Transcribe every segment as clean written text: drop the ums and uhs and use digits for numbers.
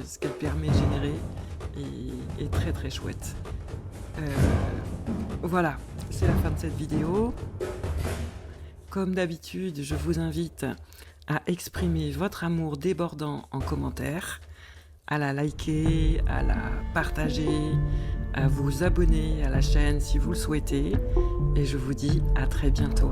Ce qu'elle permet de générer est très très chouette. Voilà, c'est la fin de cette vidéo. Comme d'habitude, je vous invite à exprimer votre amour débordant en commentaire, à la liker, à la partager, à vous abonner à la chaîne si vous le souhaitez. Et je vous dis à très bientôt.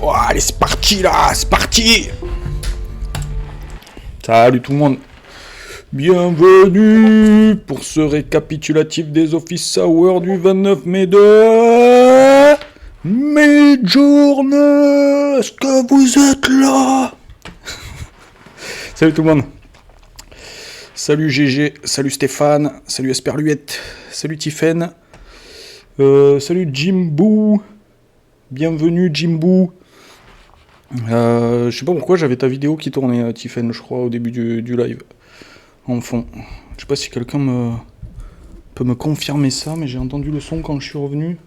Oh, allez, c'est parti là, c'est parti. Salut tout le monde. Bienvenue pour ce récapitulatif des Office Hours du 29 mai de Midjourney. Est-ce que vous êtes là? Salut tout le monde. Salut GG, salut Stéphane, salut Esperluette, salut Tiffen, salut Jimboo. Bienvenue Jimboo. Je sais pas pourquoi j'avais ta vidéo qui tournait, Tiffen, je crois, au début du live. En fond. Je sais pas si quelqu'un peut me confirmer ça, mais j'ai entendu le son quand je suis revenu.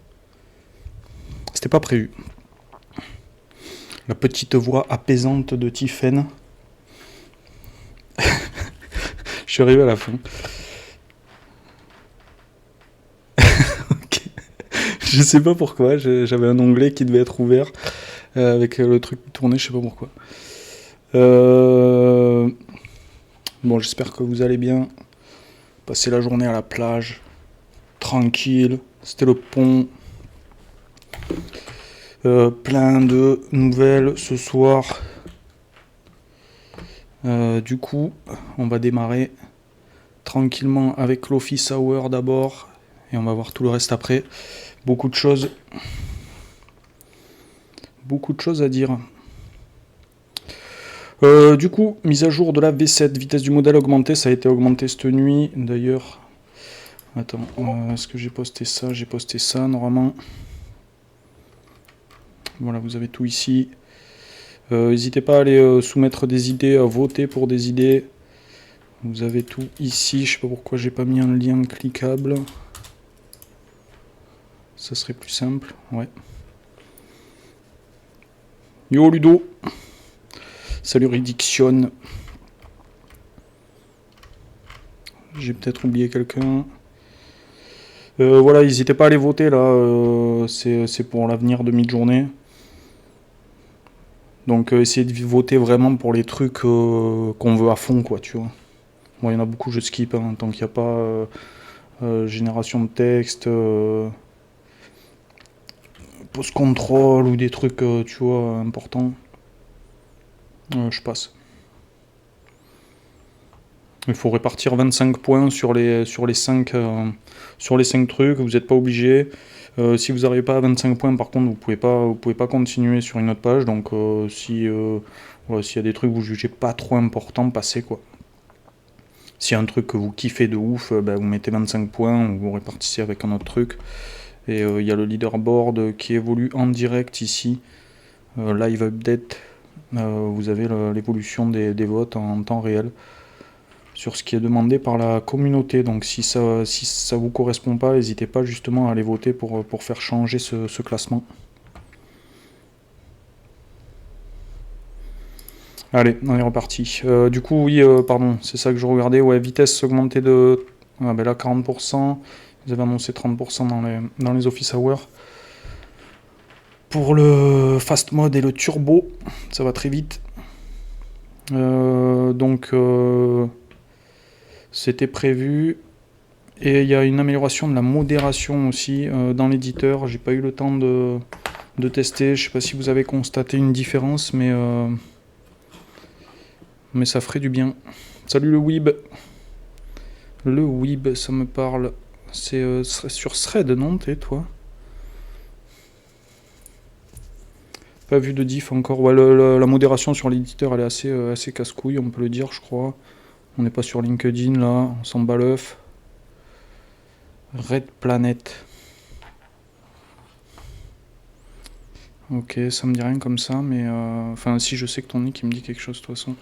C'était pas prévu. La petite voix apaisante de Tiffen. Je suis arrivé à la fin. Ok. Je sais pas pourquoi, j'avais un onglet qui devait être ouvert avec le truc qui tournait, je sais pas pourquoi. Bon, j'espère que vous allez bien. Passer la journée à la plage, tranquille. C'était le pont. Plein de nouvelles ce soir. Du coup, on va démarrer tranquillement avec l'Office Hour d'abord. Et on va voir tout le reste après. Beaucoup de choses à dire. Du coup, mise à jour de la V7, vitesse du modèle augmentée, ça a été augmenté cette nuit. D'ailleurs, attends, est-ce que j'ai posté ça? J'ai posté ça normalement. Voilà, vous avez tout ici. N'hésitez pas à aller soumettre des idées, à voter pour des idées. Vous avez tout ici. Je sais pas pourquoi j'ai pas mis un lien cliquable. Ça serait plus simple, ouais. Yo Ludo. Salut Ridiction. J'ai peut-être oublié quelqu'un. Voilà, n'hésitez pas à aller voter là. C'est pour l'avenir de Midjourney. Donc essayez de voter vraiment pour les trucs qu'on veut à fond, quoi, tu vois. Bon, il y en a beaucoup, je skip, hein, tant qu'il n'y a pas génération de texte, post-control ou des trucs, tu vois, importants. Je passe. Il faut répartir 25 points sur les 5 trucs, vous n'êtes pas obligé. Si vous n'arrivez pas à 25 points, par contre, vous pouvez pas continuer sur une autre page. Donc voilà, s'il y a des trucs que vous jugez pas trop importants, passez quoi. S'il y a un truc que vous kiffez de ouf, vous mettez 25 points, ou vous répartissez avec un autre truc. Et il y a le leaderboard qui évolue en direct ici. Live update. Vous avez l'évolution des votes en temps réel sur ce qui est demandé par la communauté. Donc si ça vous correspond pas, n'hésitez pas justement à aller voter pour faire changer ce classement. Allez, on est reparti. Du coup, oui, pardon, c'est ça que je regardais. Ouais, vitesse augmentée de... Ah, là, 40%. Vous avez annoncé 30% dans les Office Hours. Pour le Fast Mode et le Turbo, ça va très vite. Donc, c'était prévu. Et il y a une amélioration de la modération aussi dans l'éditeur. J'ai pas eu le temps de tester. Je sais pas si vous avez constaté une différence, mais ça ferait du bien. Salut le Weeb. Le Weeb, ça me parle. C'est sur Thread, non, t'es toi? Pas vu de diff encore. Ouais, la modération sur l'éditeur, elle est assez casse-couille, on peut le dire, je crois. On n'est pas sur LinkedIn, là. On s'en bat l'œuf. Red Planet. Ok, ça me dit rien comme ça, mais... Enfin, si, je sais que ton nick, il me dit quelque chose, de toute façon.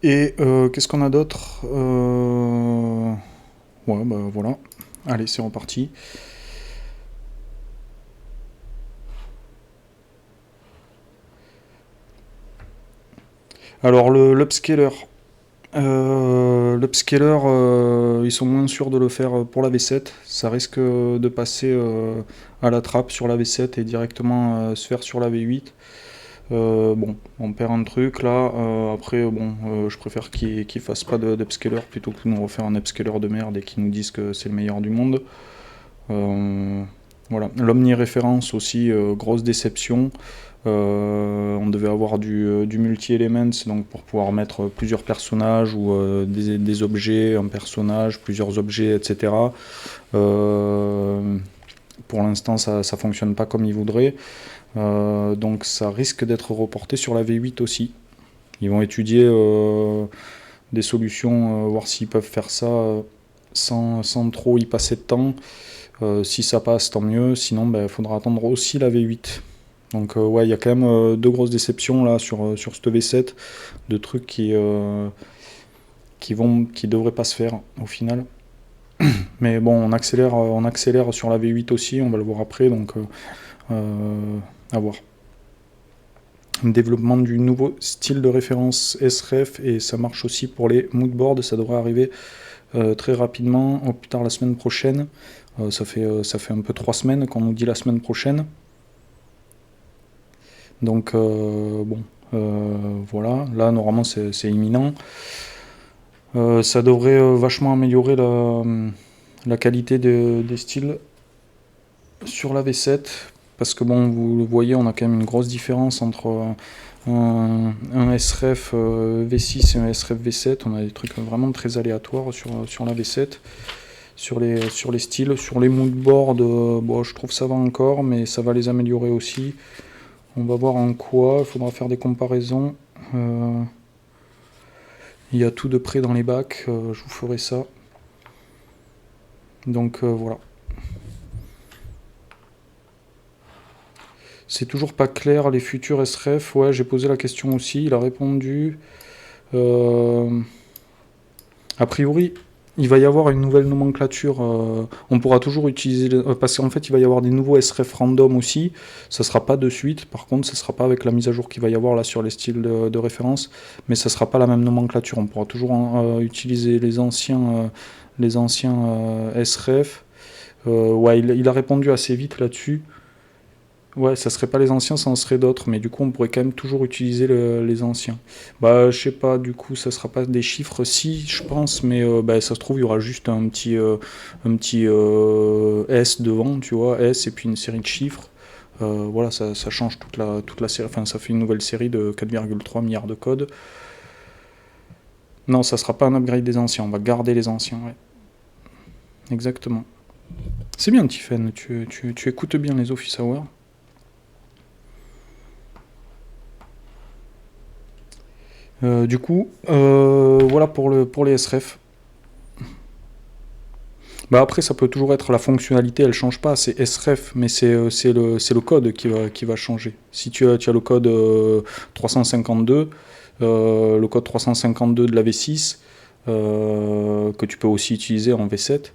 Et qu'est-ce qu'on a d'autre? Ouais, voilà. Allez, c'est reparti. Alors, l'upscaler. Ils sont moins sûrs de le faire pour la V7. Ça risque de passer à la trappe sur la V7 et directement se faire sur la V8. Bon, on perd un truc là. Après, bon, je préfère qu'ils fassent pas d'upscaler plutôt que nous refaire un upscaler de merde et qu'ils nous disent que c'est le meilleur du monde. Voilà. L'omniréférence aussi, grosse déception. On devait avoir du multi-elements, donc pour pouvoir mettre plusieurs personnages ou des objets, un personnage, plusieurs objets, etc. Pour l'instant, ça fonctionne pas comme ils voudraient. Donc ça risque d'être reporté sur la V8 aussi. Ils vont étudier des solutions, voir s'ils peuvent faire ça sans trop y passer de temps. Si ça passe, tant mieux. Sinon, il faudra attendre aussi la V8. Donc ouais, il y a quand même deux grosses déceptions là sur cette V7, de trucs qui devraient pas se faire au final. Mais bon, on accélère sur la V8 aussi, on va le voir après, donc à voir. Développement du nouveau style de référence SREF, et ça marche aussi pour les moodboards, ça devrait arriver très rapidement, au plus tard la semaine prochaine. Ça fait un peu 3 semaines qu'on nous dit la semaine prochaine. Donc bon, voilà, là normalement c'est imminent. Ça devrait vachement améliorer la qualité des styles sur la V7, parce que bon, vous le voyez, on a quand même une grosse différence entre un SREF V6 et un SREF V7. On a des trucs vraiment très aléatoires sur la V7. Sur les styles, sur les moodboards, bon, je trouve ça va encore, mais ça va les améliorer aussi. On va voir en quoi, il faudra faire des comparaisons. Il y a tout de près dans les bacs, je vous ferai ça. Donc voilà. C'est toujours pas clair les futurs SREF. Ouais, j'ai posé la question aussi, il a répondu. A priori, il va y avoir une nouvelle nomenclature. On pourra toujours utiliser... parce qu'en fait, il va y avoir des nouveaux SREF random aussi. Ça sera pas de suite. Par contre, ça sera pas avec la mise à jour qu'il va y avoir là sur les styles de référence. Mais ça sera pas la même nomenclature. On pourra toujours utiliser les anciens SREF. Ouais, il a répondu assez vite là-dessus. Ouais, ça serait pas les anciens, ça en serait d'autres, mais du coup on pourrait quand même toujours utiliser les anciens. Bah je sais pas, du coup ça sera pas des chiffres, si je pense, mais ça se trouve il y aura juste un petit S devant, tu vois, S et puis une série de chiffres. Voilà, ça change toute la série, enfin ça fait une nouvelle série de 4,3 milliards de codes. Non, ça sera pas un upgrade des anciens, on va garder les anciens, ouais. Exactement. C'est bien Tiffen, tu écoutes bien les Office Hours. Du coup, voilà pour les SREF. Bah après, ça peut toujours être la fonctionnalité, elle change pas, c'est SREF, mais c'est le code qui va changer. Si tu as le code 352, le code 352 de la V6, que tu peux aussi utiliser en V7,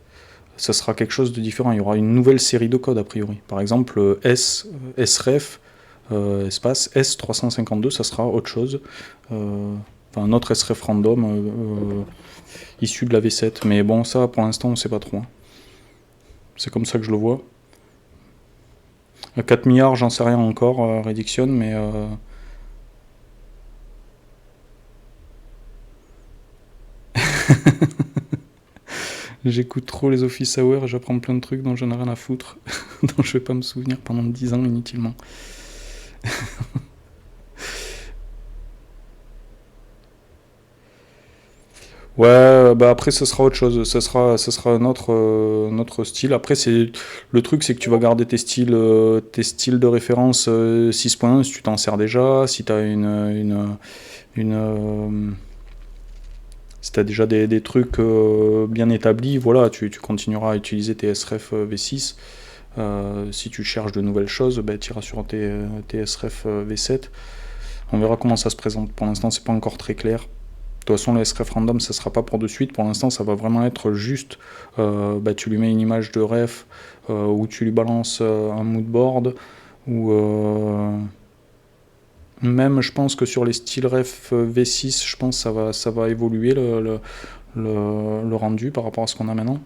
ça sera quelque chose de différent. Il y aura une nouvelle série de codes a priori. Par exemple, SREF, espace S352, ça sera autre chose. Enfin, un autre SREF random issu de la V7. Mais bon, ça, pour l'instant, on sait pas trop. Hein. C'est comme ça que je le vois. 4 milliards, j'en sais rien encore, Rediction, mais... J'écoute trop les Office Hours et j'apprends plein de trucs dont j'en ai rien à foutre, dont je vais pas me souvenir pendant 10 ans inutilement. Ouais, bah après ce sera autre chose, ça sera un autre style. Après le truc c'est que tu vas garder tes styles de référence 6.1 si tu t'en sers déjà, si tu as si tu as déjà des trucs bien établis, voilà, tu continueras à utiliser tes SREF V6. Si tu cherches de nouvelles choses, bah, tu iras sur tes SREF V7. On verra comment ça se présente. Pour l'instant, c'est pas encore très clair. De toute façon, le SREF random, ça sera pas pour de suite. Pour l'instant, ça va vraiment être juste, tu lui mets une image de ref, ou tu lui balances un moodboard, ou même, je pense que sur les styles ref V6, je pense que ça va évoluer le rendu par rapport à ce qu'on a maintenant.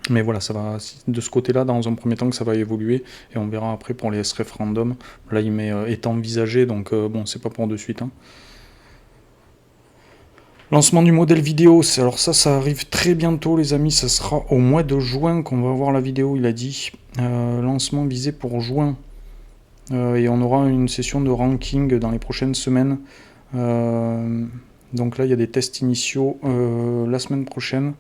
Mais voilà, ça va de ce côté-là, dans un premier temps, que ça va évoluer, et on verra après pour les SREF random. Là, il met est envisagé, donc bon, c'est pas pour de suite. Hein. Lancement du modèle vidéo, alors ça arrive très bientôt les amis, ça sera au mois de juin qu'on va voir la vidéo, il a dit. Lancement visé pour juin. Et on aura une session de ranking dans les prochaines semaines. Donc là, il y a des tests initiaux la semaine prochaine.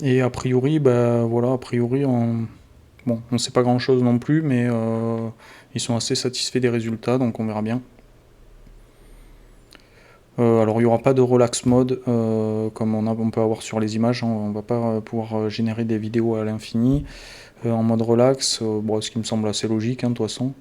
Et a priori, on ne sait pas grand chose non plus, mais ils sont assez satisfaits des résultats, donc on verra bien. Alors il n'y aura pas de relax mode comme on peut avoir sur les images, hein. On ne va pas pouvoir générer des vidéos à l'infini en mode relax, ce qui me semble assez logique, hein, de toute façon.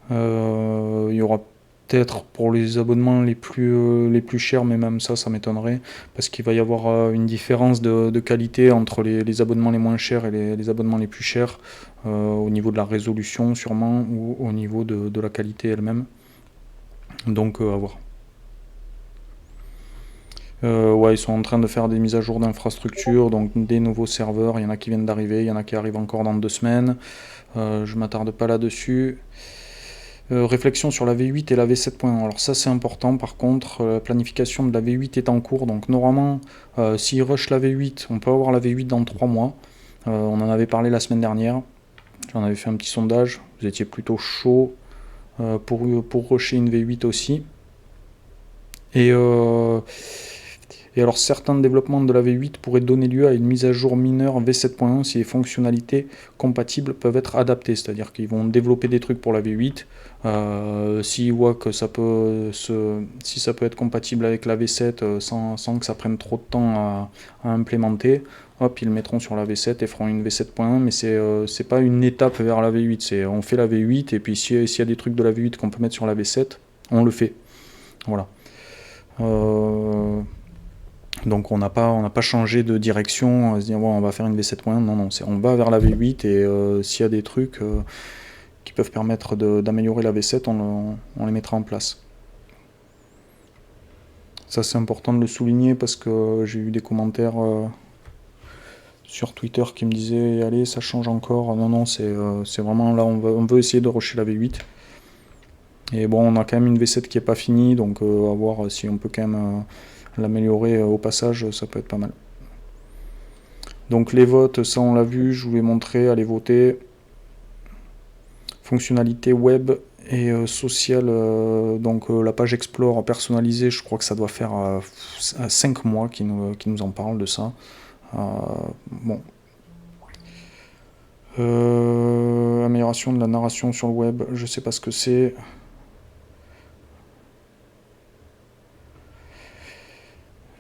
Il y aura peut-être pour les abonnements les plus chers, mais même ça m'étonnerait, parce qu'il va y avoir une différence de qualité entre les abonnements les moins chers et les abonnements les plus chers, au niveau de la résolution sûrement, ou au niveau de la qualité elle-même. Donc à voir. Ils sont en train de faire des mises à jour d'infrastructures, donc des nouveaux serveurs, il y en a qui viennent d'arriver, il y en a qui arrivent encore dans 2 semaines, je m'attarde pas là-dessus. Réflexion sur la V8 et la V7.1. Alors ça c'est important par contre, la planification de la V8 est en cours, donc normalement s'ils rush la V8, on peut avoir la V8 dans 3 mois. On en avait parlé la semaine dernière, j'en avais fait un petit sondage, vous étiez plutôt chaud pour rusher une V8 aussi. Et alors certains développements de la V8 pourraient donner lieu à une mise à jour mineure V7.1 si les fonctionnalités compatibles peuvent être adaptées, c'est-à-dire qu'ils vont développer des trucs pour la V8, s'ils voient que si ça peut être compatible avec la V7 sans que ça prenne trop de temps à implémenter, hop, ils le mettront sur la V7 et feront une V7.1, mais c'est pas une étape vers la V8, on fait la V8 et puis s'il y a des trucs de la V8 qu'on peut mettre sur la V7, on le fait. Voilà. Donc on n'a pas changé de direction, à se dire on va faire une V7.1, non, on va vers la V8 et s'il y a des trucs qui peuvent permettre d'améliorer la V7, on les mettra en place. Ça c'est important de le souligner parce que j'ai eu des commentaires sur Twitter qui me disaient allez ça change encore, non c'est vraiment là on veut essayer de rusher la V8. Et bon on a quand même une V7 qui n'est pas finie, donc à voir si on peut quand même l'améliorer au passage, ça peut être pas mal. Donc les votes, ça on l'a vu, je vous l'ai montré, allez voter. Fonctionnalité web et sociale, donc la page Explore personnalisée, je crois que ça doit faire 5 mois qu'ils nous en parlent de ça. Bon. Amélioration de la narration sur le web, je sais pas ce que c'est.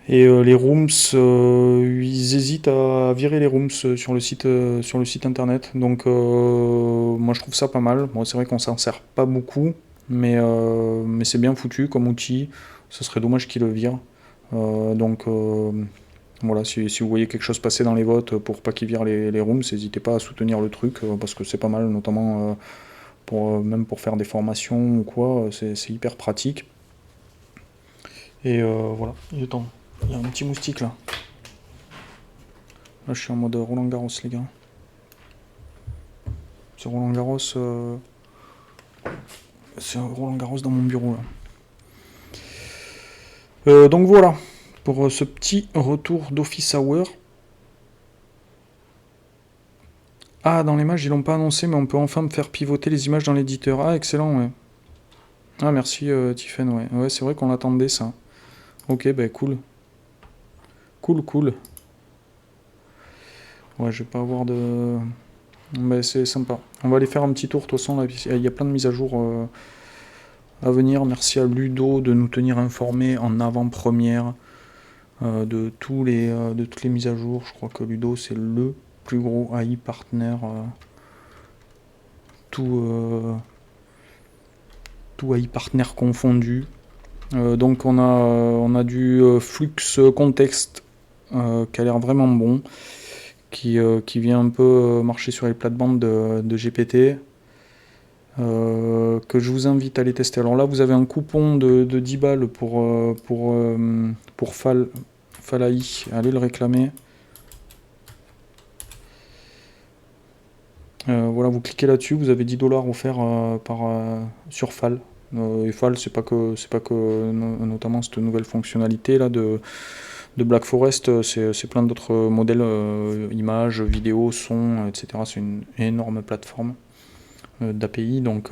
Et les rooms, ils hésitent à virer les rooms sur le site internet. Donc moi je trouve ça pas mal. Bon, c'est vrai qu'on s'en sert pas beaucoup, mais c'est bien foutu comme outil. Ce serait dommage qu'ils le virent. Donc voilà, si vous voyez quelque chose passer dans les votes pour pas qu'ils virent les rooms, n'hésitez pas à soutenir le truc, parce que c'est pas mal, notamment même pour faire des formations ou quoi, c'est hyper pratique. Et voilà, il est temps. Il y a un petit moustique là. Là je suis en mode Roland Garros les gars. C'est Roland Garros. C'est Roland Garros dans mon bureau là. Donc voilà. Pour ce petit retour d'Office Hour. Ah, dans les images ils l'ont pas annoncé, mais on peut enfin me faire pivoter les images dans l'éditeur. Ah excellent ouais. Ah merci Tiffen, ouais. Ouais c'est vrai qu'on l'attendait ça. Ok bah cool. Cool. Ouais, je vais pas avoir de... Mais c'est sympa. On va aller faire un petit tour, de toute façon, là, il y a plein de mises à jour à venir. Merci à Ludo de nous tenir informés en avant-première de toutes les mises à jour. Je crois que Ludo, c'est le plus gros AI partner. Tout AI partner confondu. Donc on a du Flux Context qui a l'air vraiment bon, qui vient un peu marcher sur les plates-bandes de GPT, que je vous invite à les tester. Alors là vous avez un coupon de 10 balles pour Fal AI, allez le réclamer. Voilà, vous cliquez là-dessus, vous avez 10 $ offerts sur FAL. Et FAL, c'est pas que notamment cette nouvelle fonctionnalité là de Black Forest, c'est plein d'autres modèles, images, vidéos, sons, etc. C'est une énorme plateforme d'API, donc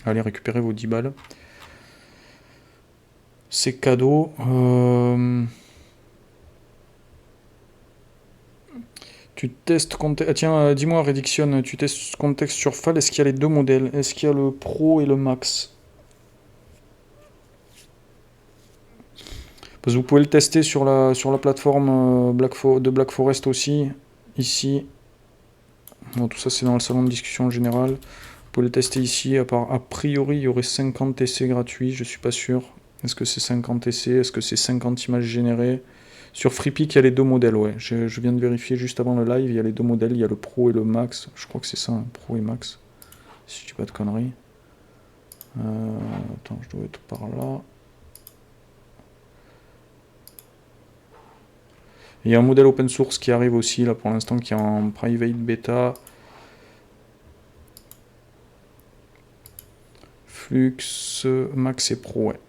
allez récupérer vos 10 balles. C'est cadeau. Tu testes contexte. Ah, tiens, dis-moi, Rediction, tu testes contexte sur FAL. Est-ce qu'il y a les deux modèles? Est-ce qu'il y a le Pro et le Max? Parce que vous pouvez le tester sur la plateforme de Black Forest aussi. Ici. Bon, tout ça, c'est dans le salon de discussion générale. Vous pouvez le tester ici. A priori, il y aurait 50 essais gratuits. Je suis pas sûr. Est-ce que c'est 50 essais? Est-ce que c'est 50 images générées? Sur FreePic, il y a les deux modèles, ouais. Je viens de vérifier juste avant le live, il y a les deux modèles, il y a le Pro et le Max. Je crois que c'est ça, hein, Pro et Max. Si je dis pas de conneries. Attends, je dois être par là. Il y a un modèle open source qui arrive aussi, là, pour l'instant, qui est en private beta. Flux, Max et Pro, ouais.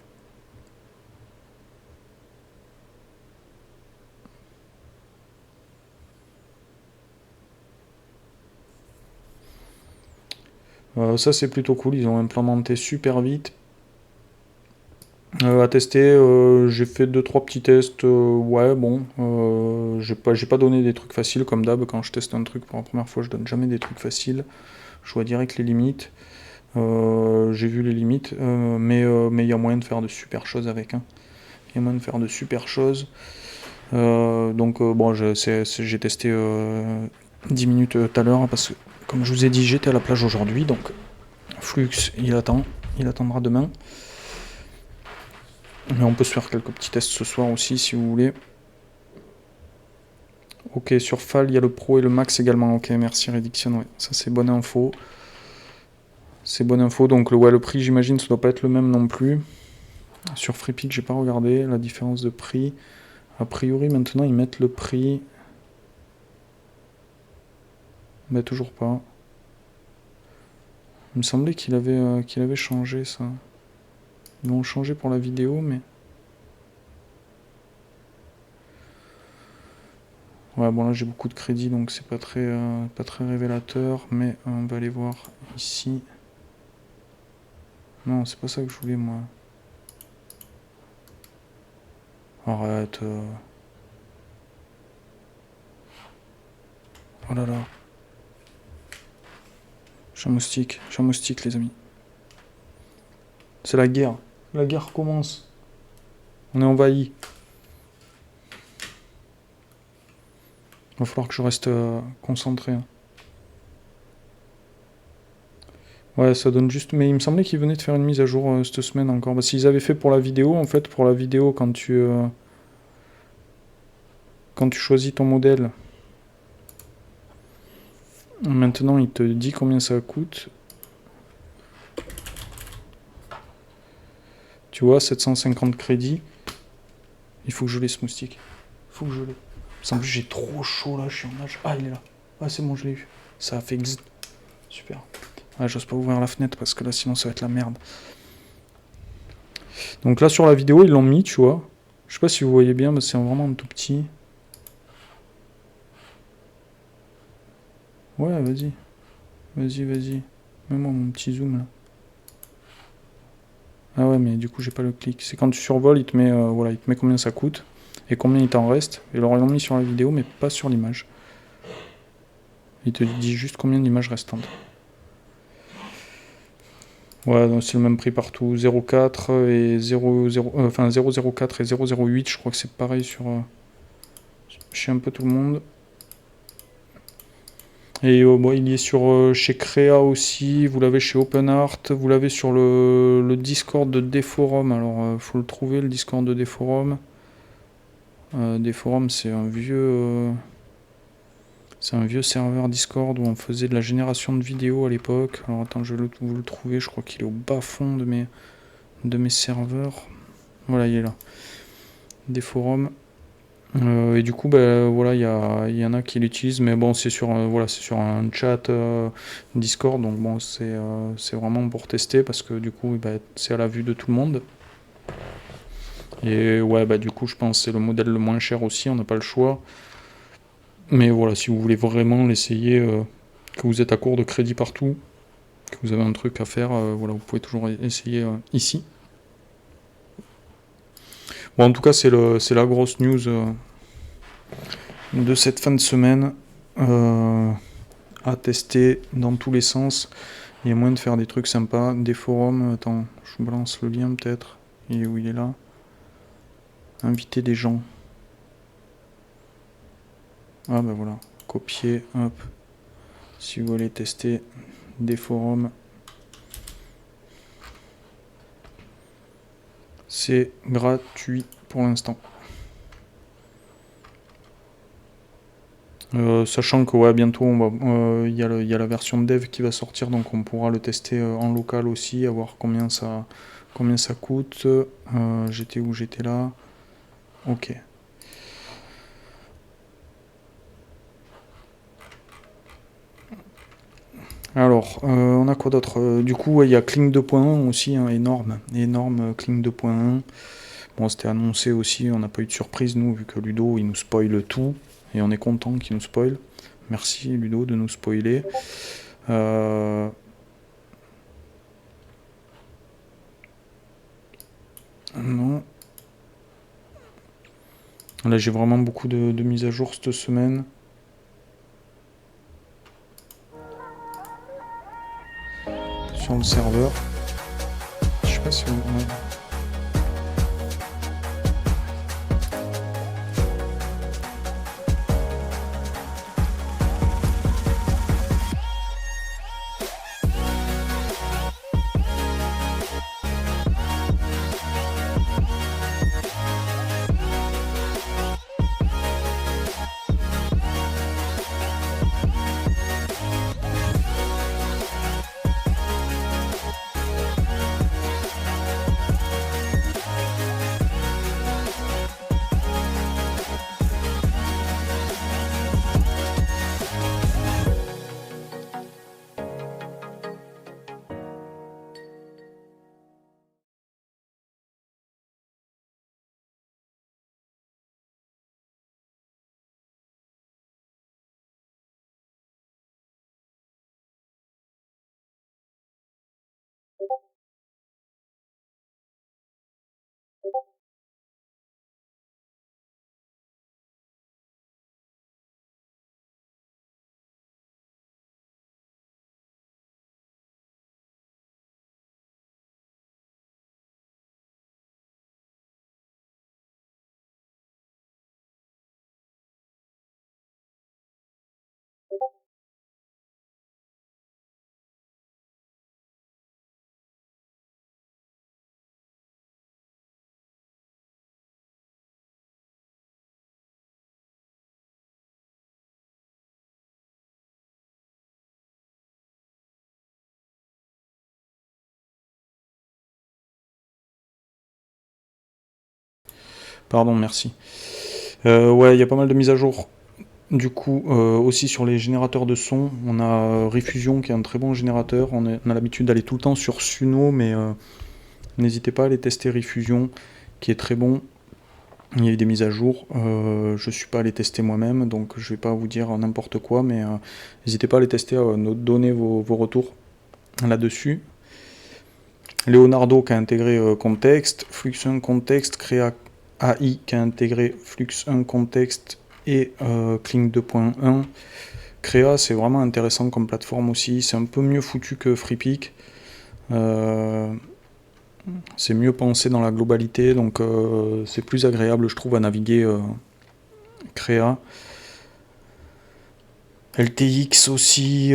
Ça c'est plutôt cool, ils ont implémenté super vite. À tester, j'ai fait 2-3 petits tests, ouais bon, j'ai pas donné des trucs faciles comme d'hab, quand je teste un truc pour la première fois je donne jamais des trucs faciles, je vois direct les limites, j'ai vu les limites, mais il y a moyen de faire de super choses avec, hein. Il y a moyen de faire de super choses, donc bon j'ai testé 10 minutes tout à l'heure, parce que comme je vous ai dit j'étais à la plage aujourd'hui, donc Flux il attendra demain. Mais on peut se faire quelques petits tests ce soir aussi si vous voulez. Ok, sur FAL, il y a le Pro et le Max également. Ok, merci Rediction, ouais. Ça c'est bonne info. C'est bonne info, donc le prix j'imagine ça doit pas être le même non plus. Sur FreePic, j'ai pas regardé la différence de prix. A priori maintenant ils mettent le prix. Mais toujours pas. Il me semblait qu'il avait changé ça. Ils l'ont changé pour la vidéo, mais... Ouais, bon là j'ai beaucoup de crédits, donc c'est pas très révélateur, mais on va aller voir ici. Non, c'est pas ça que je voulais, moi. Arrête. Oh là là. Chat moustique, les amis. C'est la guerre. La guerre commence. On est envahi. Il va falloir que je reste concentré. Ouais, ça donne juste... Mais il me semblait qu'ils venaient de faire une mise à jour cette semaine encore. Bah, s'ils avaient fait pour la vidéo, en fait, pour la vidéo, quand tu choisis ton modèle, maintenant il te dit combien ça coûte. Tu vois, 750 crédits. Il faut que je l'ai ce moustique. Il faut que je l'ai. En plus, j'ai trop chaud là, je suis en nage. Ah, il est là. Ah, c'est bon, je l'ai eu. Ça a fait x. Super. Ouais, j'ose pas ouvrir la fenêtre parce que là, sinon, ça va être la merde. Donc là, sur la vidéo, ils l'ont mis, tu vois. Je sais pas si vous voyez bien, mais c'est vraiment un tout petit. Ouais, vas-y. Vas-y. Mets-moi mon petit zoom là. Ah ouais, mais du coup, j'ai pas le clic. C'est quand tu survoles, il te met, voilà, il te met combien ça coûte et combien il t'en reste. Ils l'ont mis sur la vidéo, mais pas sur l'image. Il te dit juste combien d'images restantes. Ouais, donc c'est le même prix partout. 0,4 et 0,04 et 0,08. Je crois que c'est pareil sur chez un peu tout le monde. Et bon, il y est sur chez Créa aussi, vous l'avez chez OpenArt, vous l'avez sur le Discord de Deforum. Alors, faut le trouver, le Discord de Deforum. Deforum, c'est un vieux serveur Discord où on faisait de la génération de vidéos à l'époque. Alors, attends, je vais vous le trouver, je crois qu'il est au bas fond de mes serveurs. Voilà, il est là. Deforum. Et du coup, ben, voilà, il y en a qui l'utilisent, mais bon, c'est sur, voilà, c'est sur un chat Discord, donc bon, c'est vraiment pour tester parce que du coup, ben, c'est à la vue de tout le monde. Et ouais, bah du coup, je pense que c'est le modèle le moins cher aussi, on n'a pas le choix. Mais voilà, si vous voulez vraiment l'essayer, que vous êtes à court de crédit partout, que vous avez un truc à faire, voilà, vous pouvez toujours essayer ici. Bon, en tout cas, c'est la grosse news de cette fin de semaine. À tester dans tous les sens. Il y a moyen de faire des trucs sympas, des forums. Attends, je vous balance le lien peut-être. Il est où il est là. Inviter des gens. Ah ben voilà, copier, hop. Si vous voulez tester des forums, c'est gratuit pour l'instant. Sachant que ouais, bientôt il y a la version dev qui va sortir, donc on pourra le tester en local aussi, à voir combien ça coûte. J'étais où? J'étais là. Ok. Alors, on a quoi d'autre? Du coup, il y a Kling 2.1 aussi, hein, énorme Kling 2.1. Bon, c'était annoncé aussi, on n'a pas eu de surprise, nous, vu que Ludo, il nous spoil tout, et on est content qu'il nous spoil. Merci, Ludo, de nous spoiler. Non. Là, j'ai vraiment beaucoup de mises à jour cette semaine. Sur le serveur. Je sais pas si on... Pardon, merci. Ouais, il y a pas mal de mises à jour. Du coup, aussi sur les générateurs de son, on a Refusion qui est un très bon générateur. On a l'habitude d'aller tout le temps sur Suno, mais n'hésitez pas à aller tester Refusion, qui est très bon. Il y a eu des mises à jour. Je ne suis pas allé tester moi-même, donc je ne vais pas vous dire n'importe quoi, mais n'hésitez pas à aller tester, nous donner vos retours là-dessus. Leonardo qui a intégré Context, Flux 1 Context, Créa AI qui a intégré Flux 1 Context et Kling 2.1. Créa, c'est vraiment intéressant comme plateforme aussi. C'est un peu mieux foutu que FreePic. C'est mieux pensé dans la globalité, donc c'est plus agréable, je trouve, à naviguer Créa. LTX aussi,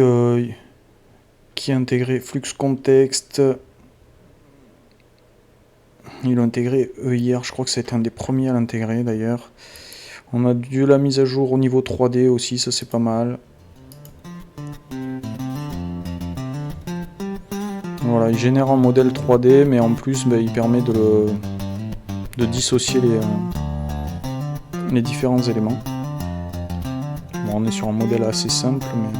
qui a intégré Flux Context. Ils l'ont intégré hier, je crois que c'était un des premiers à l'intégrer d'ailleurs. On a de la mise à jour au niveau 3D aussi, ça c'est pas mal. Voilà, il génère un modèle 3D, mais en plus il permet de dissocier les différents éléments. Bon, on est sur un modèle assez simple, mais...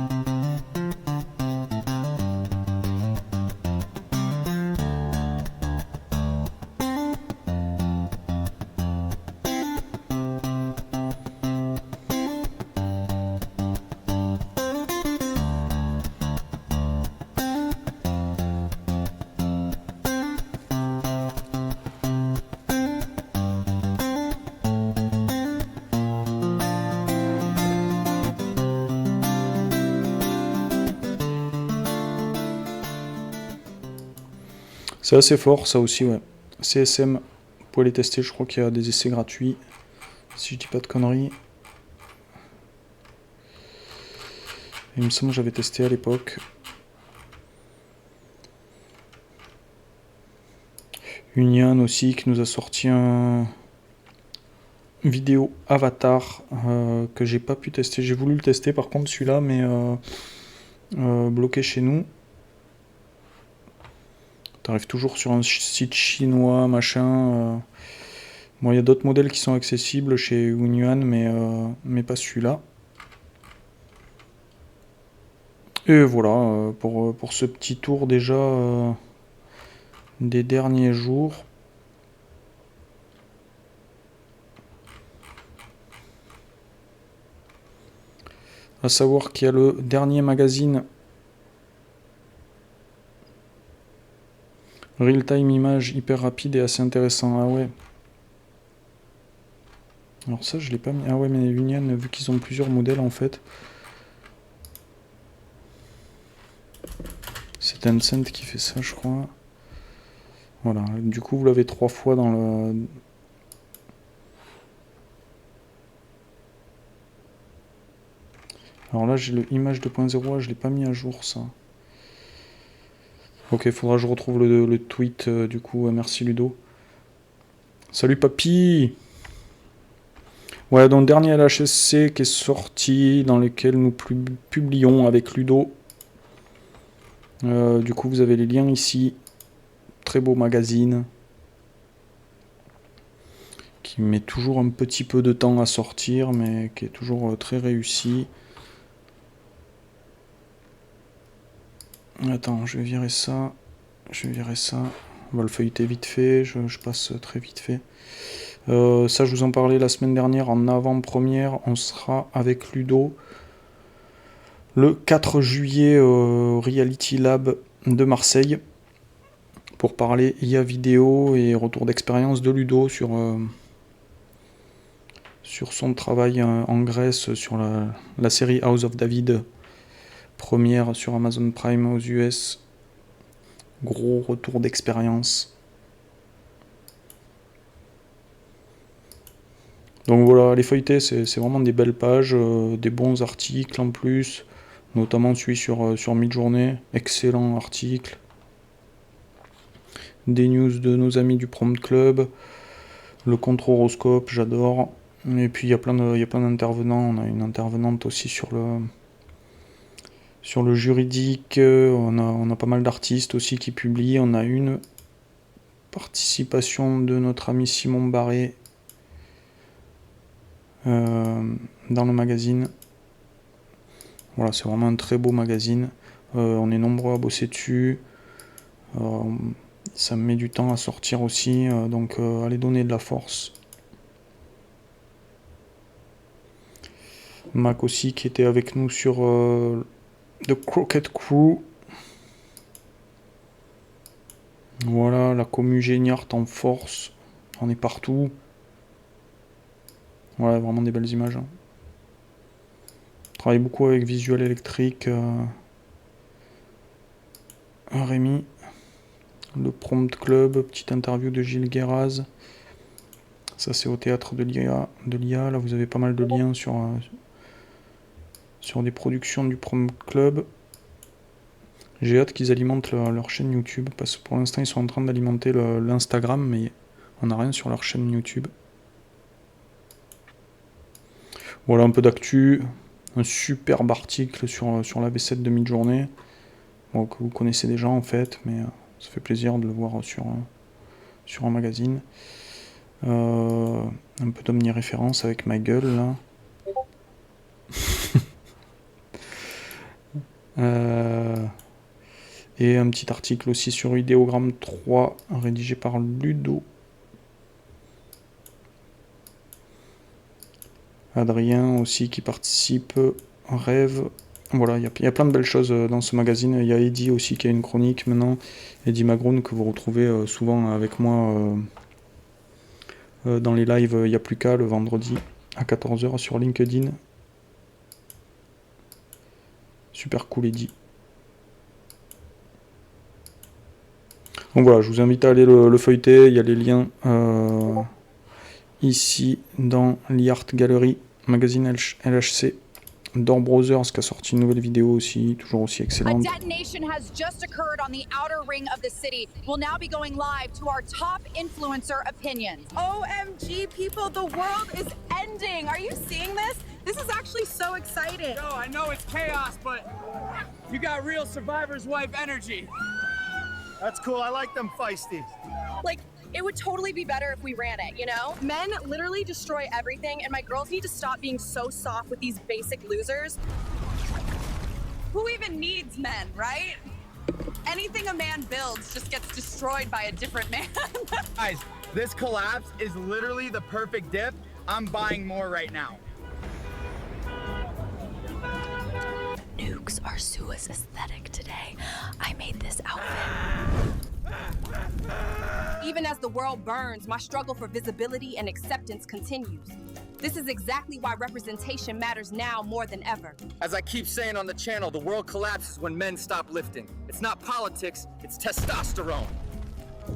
C'est assez fort, ça aussi, ouais. CSM, vous pouvez les tester, je crois qu'il y a des essais gratuits, si je dis pas de conneries. Il me semble que j'avais testé à l'époque. Union aussi, qui nous a sorti un vidéo Avatar que j'ai pas pu tester. J'ai voulu le tester par contre celui-là, mais bloqué chez nous. T'arrives toujours sur un site chinois, machin. Bon, il y a d'autres modèles qui sont accessibles chez Union, mais pas celui-là. Et voilà, pour ce petit tour déjà des derniers jours. À savoir qu'il y a le dernier magazine Real Time Image hyper rapide et assez intéressant. Ah ouais. Alors ça je l'ai pas mis. Ah ouais, mais Union, vu qu'ils ont plusieurs modèles en fait. C'est Tencent qui fait ça, je crois. Voilà, du coup vous l'avez 3 fois dans le... Alors là j'ai le Image 2.0, je l'ai pas mis à jour ça. Ok, faudra que je retrouve le tweet du coup, merci Ludo. Salut papy! Ouais, donc dernier LHSC qui est sorti, dans lequel nous publions avec Ludo. Du coup vous avez les liens ici. Très beau magazine. Qui met toujours un petit peu de temps à sortir, mais qui est toujours très réussi. Attends, je vais virer ça. Je vais virer ça. On va le feuilleter vite fait. Je passe très vite fait. Ça, je vous en parlais la semaine dernière en avant-première. On sera avec Ludo le 4 juillet au Reality Lab de Marseille pour parler IA vidéo et retour d'expérience de Ludo sur son travail en Grèce sur la série House of David, première sur Amazon Prime aux US. Gros retour d'expérience. Donc voilà, les feuilletés, c'est vraiment des belles pages, des bons articles en plus, notamment celui sur Midjourney, excellent article. Des news de nos amis du Prompt Club, le contre-horoscope, j'adore. Et puis il y a plein d'intervenants, on a une intervenante aussi sur le juridique, on a pas mal d'artistes aussi qui publient, on a une participation de notre ami Simon Barré dans le magazine. Voilà, c'est vraiment un très beau magazine. On est nombreux à bosser dessus. Ça me met du temps à sortir aussi, donc allez donner de la force. Mac aussi qui était avec nous sur The Crooked Crew. Voilà, la commu Géniart en force. On est partout. Ouais, vraiment des belles images. Je travaille beaucoup avec Visual Electric. Rémi. Le Prompt Club, petite interview de Gilles Guéraz. Ça c'est au théâtre de l'IA. Là vous avez pas mal de liens sur des productions du Prompt Club. J'ai hâte qu'ils alimentent leur chaîne YouTube, parce que pour l'instant ils sont en train d'alimenter l'Instagram, mais on n'a rien sur leur chaîne YouTube. Voilà un peu d'actu, un superbe article sur la V7 de Midjourney, bon, que vous connaissez déjà en fait, mais ça fait plaisir de le voir sur un magazine. Un peu d'omniréférence avec ma gueule là. Et un petit article aussi sur Idéogramme 3 rédigé par Ludo. Adrien aussi qui participe. Rêve. Voilà, il y a plein de belles choses dans ce magazine. Il y a Eddy aussi qui a une chronique maintenant. Eddy Magroun que vous retrouvez souvent avec moi dans les lives Il n'y a plus qu'à le vendredi à 14h sur LinkedIn. Super cool Eddy. Donc voilà, je vous invite à aller le feuilleter. Il y a les liens ici dans l'Art Gallery, magazine LHC. Door Brothers qui a sorti une nouvelle vidéo aussi, toujours aussi excellente. A detonation has just occurred on the outer ring of the city. We'll now be going live to our top influencer opinions. OMG, people, the world is ending. Are you seeing this? This is actually so exciting. No, I know it's chaos, but you got real survivor's wife energy. That's cool. I like them feisty. Like, it would totally be better if we ran it, you know? Men literally destroy everything, and my girls need to stop being so soft with these basic losers. Who even needs men, right? Anything a man builds just gets destroyed by a different man. Guys, this collapse is literally the perfect dip. I'm buying more right now. Nukes are Sua's aesthetic today. I made this outfit. Even as the world burns, my struggle for visibility and acceptance continues. This is exactly why representation matters now more than ever. As I keep saying on the channel, the world collapses when men stop lifting. It's not politics, it's testosterone.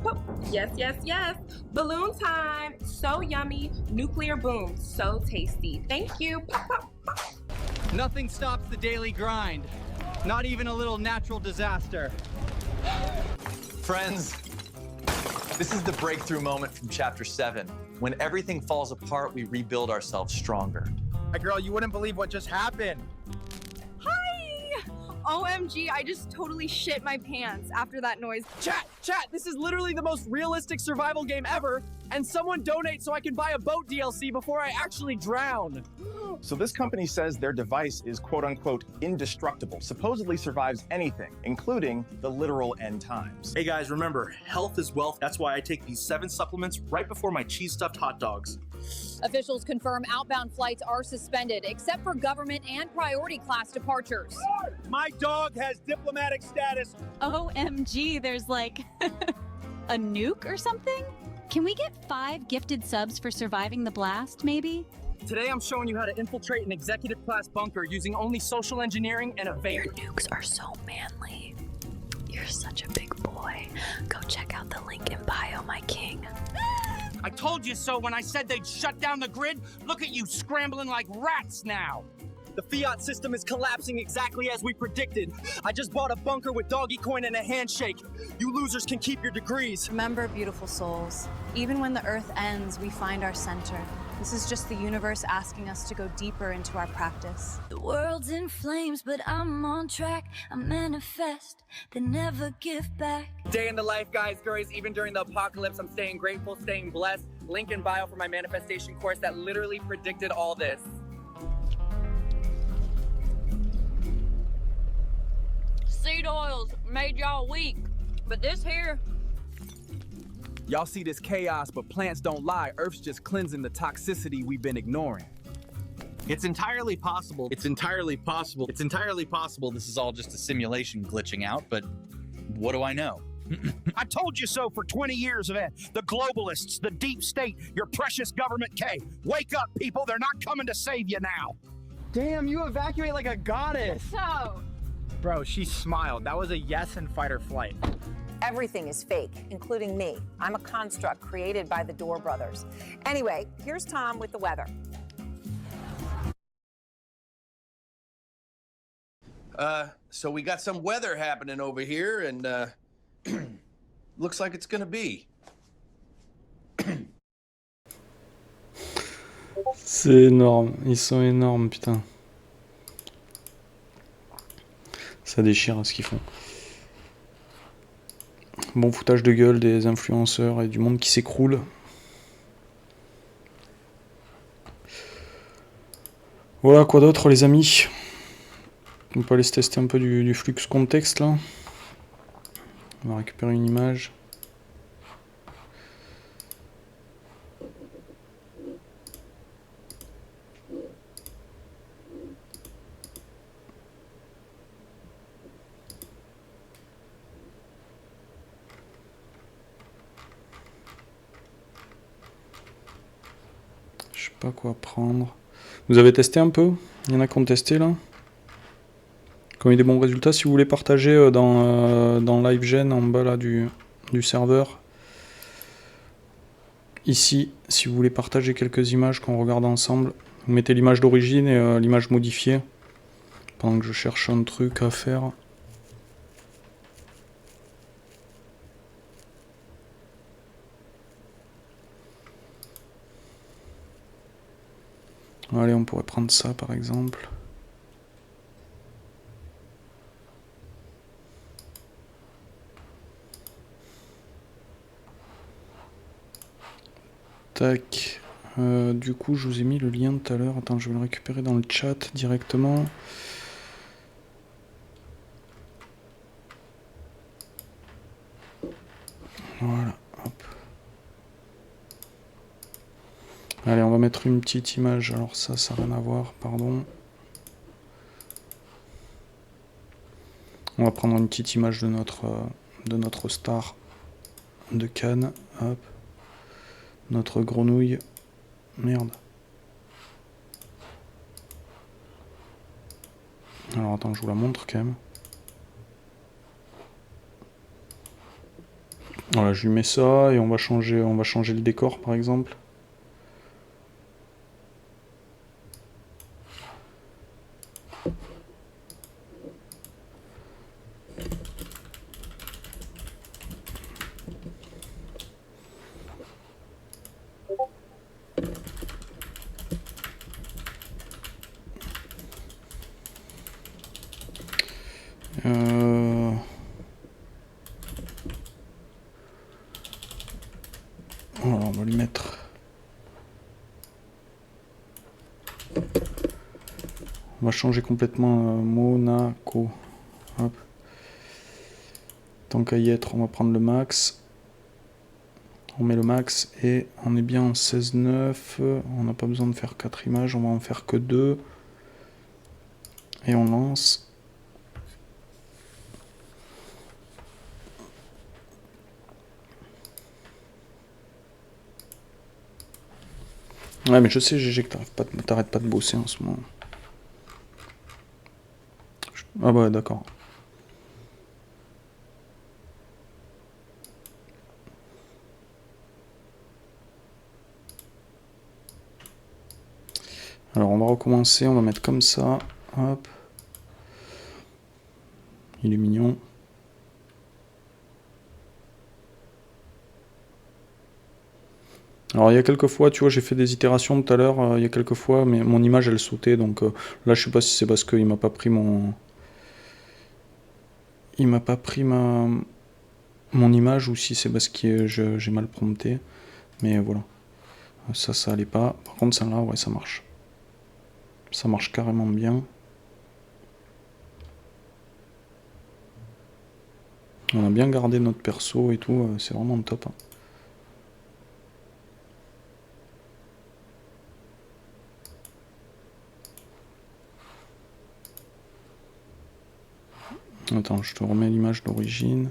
Oh, yes, yes, yes. Balloon time. So yummy. Nuclear boom. So tasty. Thank you. Pop, pop, pop. Nothing stops the daily grind. Not even a little natural disaster. Friends, this is the breakthrough moment from Chapter 7. When everything falls apart, we rebuild ourselves stronger. My girl, you wouldn't believe what just happened. Hi! OMG, I just totally shit my pants after that noise. Chat, this is literally the most realistic survival game ever, and someone donate so I can buy a boat DLC before I actually drown. So this company says their device is quote-unquote indestructible, supposedly survives anything, including the literal end times. Hey guys, remember, health is wealth. That's why I take these 7 supplements right before my cheese-stuffed hot dogs. Officials confirm outbound flights are suspended, except for government and priority class departures. My dog has diplomatic status. OMG, there's like a nuke or something? Can we get 5 gifted subs for surviving the blast, maybe? Today I'm showing you how to infiltrate an executive class bunker using only social engineering and a vape. Your nukes are so manly. You're such a big boy. Go check out the link in bio, my king. I told you so when I said they'd shut down the grid. Look at you scrambling like rats now. The fiat system is collapsing exactly as we predicted. I just bought a bunker with doggy coin and a handshake. You losers can keep your degrees. Remember, beautiful souls, even when the earth ends, we find our center. This is just the universe asking us to go deeper into our practice. The world's in flames, but I'm on track. I manifest, then never give back. Day in the life, guys, girls. Even during the apocalypse, I'm staying grateful, staying blessed. Link in bio for my manifestation course that literally predicted all this. Seed oils made y'all weak, but this here, Y'all see this chaos, but plants don't lie. Earth's just cleansing the toxicity we've been ignoring. It's entirely possible. It's entirely possible this is all just a simulation glitching out, but what do I know? I told you so for 20 years of it. The globalists, the deep state, your precious government K. Wake up, people. They're not coming to save you now. Damn, you evacuate like a goddess. so Bro, she smiled. That was a yes in fight or flight. Everything is fake, including me. I'm a construct created by the Door Brothers. Anyway, here's Tom with the weather. So we got some weather happening over here, and looks like it's gonna be. C'est énorme, ils sont énormes, putain. Ça déchire ce qu'ils font. Bon foutage de gueule des influenceurs et du monde qui s'écroule. Voilà, quoi d'autre les amis? On peut aller se tester un peu du flux contexte là. On va récupérer une image. Je sais pas quoi prendre. Vous avez testé un peu? Il y en a qui ont testé là? Qui ont eu des bons résultats. Si vous voulez partager dans LiveGen en bas là du serveur. Ici, si vous voulez partager quelques images qu'on regarde ensemble, vous mettez l'image d'origine et l'image modifiée. Pendant que je cherche un truc à faire. Allez, on pourrait prendre ça par exemple. Tac. Du coup, je vous ai mis le lien tout à l'heure. Attends, je vais le récupérer dans le chat directement. Voilà, hop. Allez, on va mettre une petite image. Alors ça n'a rien à voir, pardon. On va prendre une petite image de notre star de Cannes. Hop. Notre grenouille. Merde. Alors attends, je vous la montre quand même. Voilà, je lui mets ça et on va changer le décor par exemple. Voilà, on va lui mettre. On va changer complètement Monaco. Hop. Tant qu'à y être, on va prendre le max. On met le max et on est bien en 16:9. On n'a pas besoin de faire 4 images, on va en faire que 2. Et on lance. Ouais, mais je sais, GG, que t'arrêtes pas de bosser en ce moment. Ah bah d'accord. Alors on va recommencer, on va mettre comme ça. Hop. Il est mignon. Alors il y a quelques fois, tu vois, j'ai fait des itérations tout à l'heure, il y a quelques fois, mais mon image elle sautait, donc là je sais pas si c'est parce qu'il m'a pas pris mon... Il m'a pas pris mon image ou si c'est parce que j'ai mal prompté, mais voilà. Ça allait pas. Par contre celle-là, ouais, ça marche. Ça marche carrément bien. On a bien gardé notre perso et tout, c'est vraiment top. Hein. Attends, je te remets l'image d'origine.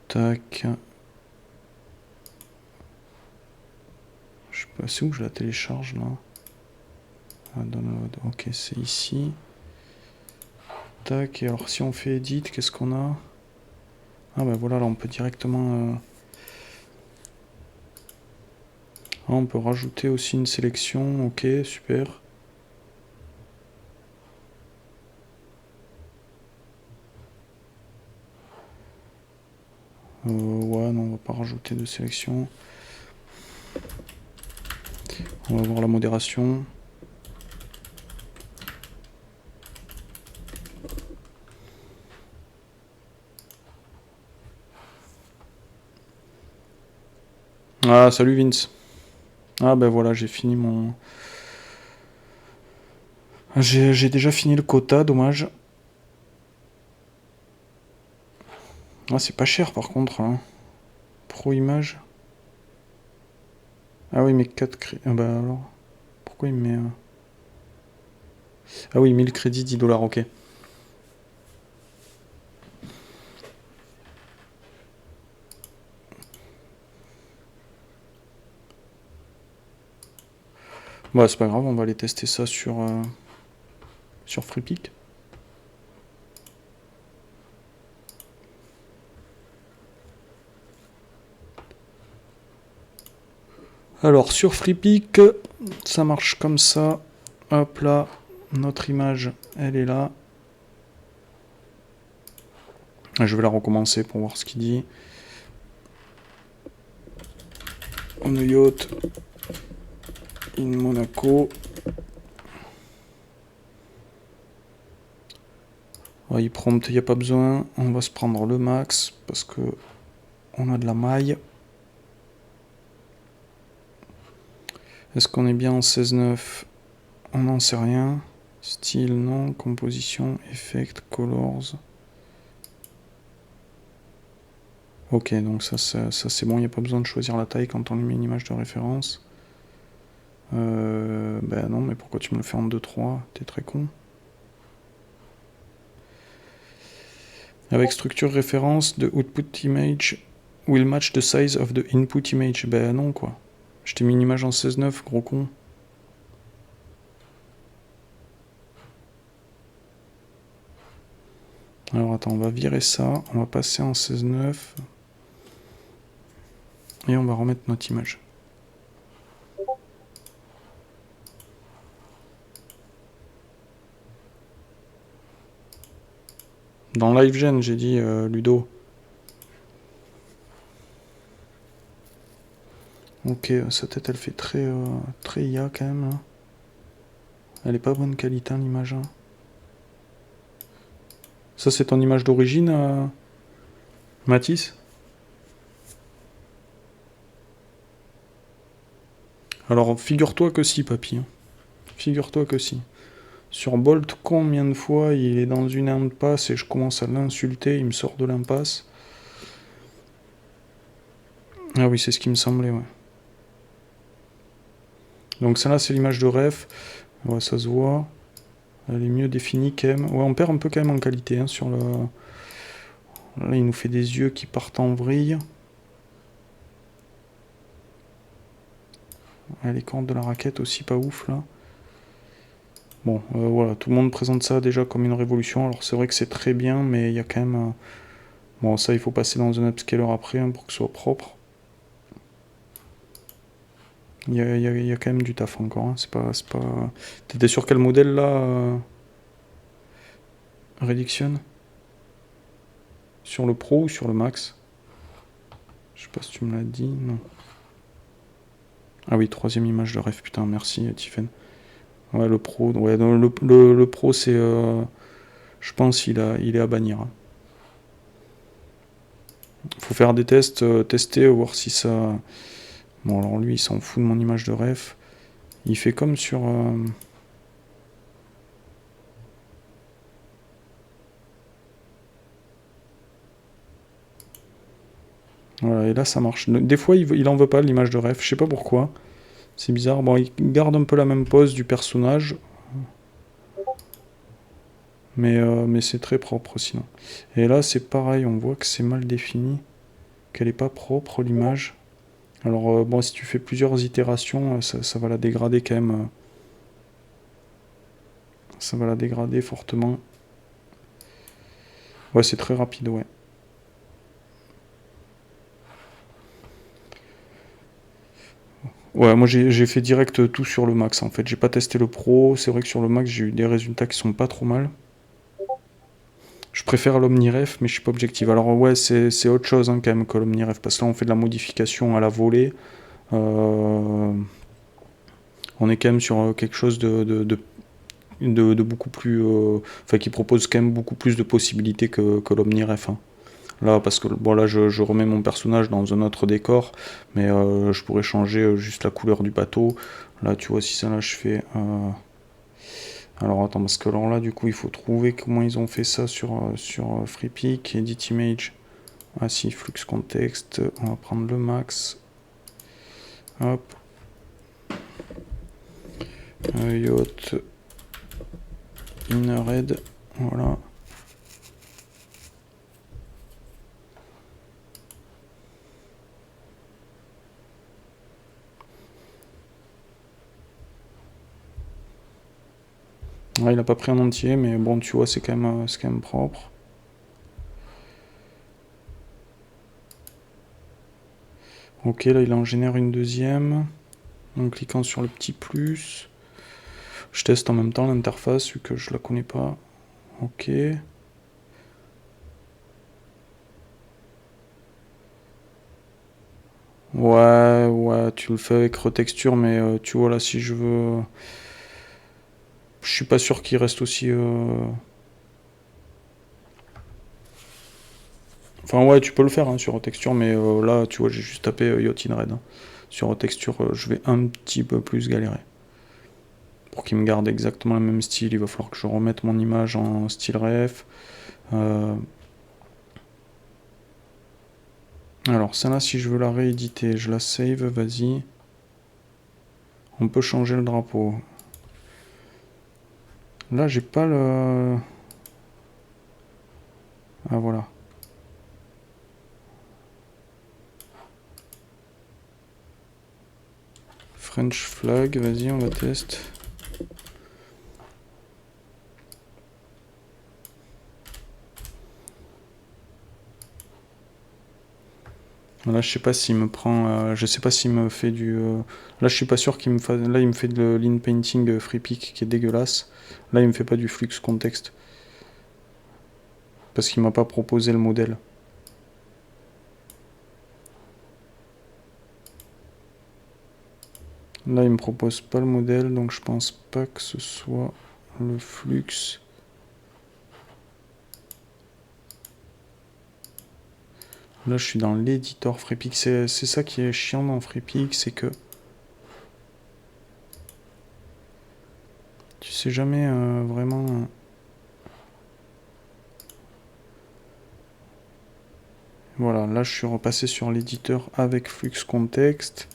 Tac. Je sais pas, c'est où je la télécharge là. Download. Ok, c'est ici. Tac, et alors si on fait edit, qu'est-ce qu'on a? Ah bah voilà, là on peut directement... Ah, on peut rajouter aussi une sélection, ok, super. Ouais, non, on va pas rajouter de sélection. On va voir la modération. Ah, salut Vince. Ah ben voilà, j'ai fini mon... J'ai déjà fini le quota, dommage. Ah, c'est pas cher par contre. Hein. Pro image. Ah oui, mais 4 crédits. Ah bah alors. Pourquoi il me met. Ah oui, 1000 crédits, 10 $, ok. Bah, c'est pas grave, on va aller tester ça sur FreePic. Alors sur FreePic, ça marche comme ça. Hop là, notre image, elle est là. Je vais la recommencer pour voir ce qu'il dit. On a yacht in Monaco. Ouais, il prompt, il n'y a pas besoin. On va se prendre le max parce que on a de la maille. Est-ce qu'on est bien en 16.9? On n'en sait rien. Style, non. Composition, effect, colors. Ok, donc ça c'est bon, il n'y a pas besoin de choisir la taille quand on lui met une image de référence. Ben non, mais pourquoi tu me le fais en 2-3? T'es très con. Avec structure référence, the output image will match the size of the input image. Ben non, quoi. Je t'ai mis une image en 16.9, gros con. Alors attends, on va virer ça, on va passer en 16.9. Et on va remettre notre image. Dans LiveGen, j'ai dit Ludo. Ok, sa tête elle fait très IA quand même. Hein. Elle est pas bonne qualité hein, l'image. Hein. Ça c'est ton image d'origine, Mathis? Alors figure-toi que si, papy. Hein. Figure-toi que si. Sur Bolt, combien de fois il est dans une impasse et je commence à l'insulter, il me sort de l'impasse. Ah oui, c'est ce qui me semblait, ouais. Donc celle-là, c'est l'image de ref. Ouais, ça se voit. Elle est mieux définie quand même. Ouais, on perd un peu quand même en qualité hein, sur le... Là, il nous fait des yeux qui partent en vrille. Ouais, les cordes de la raquette aussi, pas ouf, là. Bon, voilà, tout le monde présente ça déjà comme une révolution. Alors c'est vrai que c'est très bien, mais il y a quand même... Bon, ça, il faut passer dans un upscaler après hein, pour que ce soit propre. Il y a quand même du taf encore. Hein. C'est pas... T'étais sur quel modèle là Rédiction? Sur le Pro ou sur le Max? Je sais pas si tu me l'as dit. Non. Ah oui, troisième image de ref. Putain, merci Tiffen. Ouais, le Pro. Ouais, le Pro, c'est... je pense il est à bannir. Hein. Faut faire des tests, tester, voir si ça... Bon, alors lui, il s'en fout de mon image de ref. Il fait comme sur... Voilà, et là, ça marche. Des fois, il en veut pas, l'image de ref. Je sais pas pourquoi. C'est bizarre. Bon, il garde un peu la même pose du personnage. Mais c'est très propre, sinon. Et là, c'est pareil. On voit que c'est mal défini. Qu'elle est pas propre, l'image. Alors, bon, si tu fais plusieurs itérations, ça va la dégrader quand même. Ça va la dégrader fortement. Ouais, c'est très rapide, ouais. Ouais, moi j'ai fait direct tout sur le max en fait. J'ai pas testé le pro. C'est vrai que sur le max, j'ai eu des résultats qui sont pas trop mal. Je préfère l'OmniRef, mais je suis pas objectif. Alors ouais, c'est autre chose hein, quand même que l'OmniRef, parce que là on fait de la modification à la volée. On est quand même sur quelque chose de beaucoup plus... Enfin, qui propose quand même beaucoup plus de possibilités que l'OmniRef. Hein. Là, parce que bon, là, je remets mon personnage dans un autre décor, mais je pourrais changer juste la couleur du bateau. Là, tu vois, si ça, là, je fais... Alors, attends, parce que alors là, du coup, il faut trouver comment ils ont fait ça sur FreePic, Edit Image. Ah si, Flux Context, on va prendre le max. Hop. Yacht. Inner Head, voilà. Ouais, il a pas pris en entier, mais bon, tu vois, c'est quand même propre. Ok, là, il en génère une deuxième. En cliquant sur le petit plus. Je teste en même temps l'interface, vu que je la connais pas. Ok. Ouais, tu le fais avec retexture, mais tu vois, là, si je veux... Je suis pas sûr qu'il reste aussi... Enfin ouais, tu peux le faire hein, sur texture, mais là, tu vois, j'ai juste tapé Yacht in Red. Hein. Sur texture, je vais un petit peu plus galérer. Pour qu'il me garde exactement le même style, il va falloir que je remette mon image en style ref. Alors, celle-là, si je veux la rééditer, je la save, vas-y. On peut changer le drapeau. Là, j'ai pas le... Ah, voilà. French flag, vas-y, on va tester. Là, je sais pas s'il me prend... je sais pas s'il me fait du... Là, je suis pas sûr qu'il me fasse... Là, il me fait de l'in-painting FreePic qui est dégueulasse. Là, il me fait pas du flux context. Parce qu'il m'a pas proposé le modèle. Là, il me propose pas le modèle, donc je pense pas que ce soit le flux. Là, je suis dans l'éditeur FreePic. C'est ça qui est chiant dans FreePic, c'est que tu sais jamais vraiment... Voilà, là, je suis repassé sur l'éditeur avec Flux Context.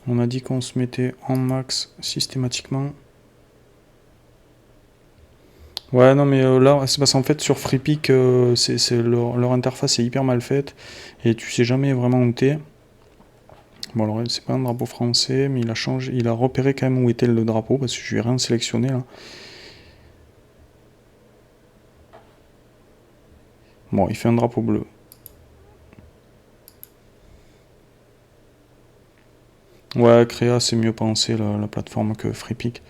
On a dit qu'on se mettait en max systématiquement. Ouais, non, mais là, c'est parce qu'en fait, sur FreePic, leur interface est hyper mal faite. Et tu sais jamais vraiment où t'es. Bon, alors, c'est pas un drapeau français, mais il a changé. Il a repéré quand même où était le drapeau, parce que je lui ai rien sélectionné, là. Bon, il fait un drapeau bleu. Ouais, Créa, c'est mieux pensé, la plateforme, que FreePic.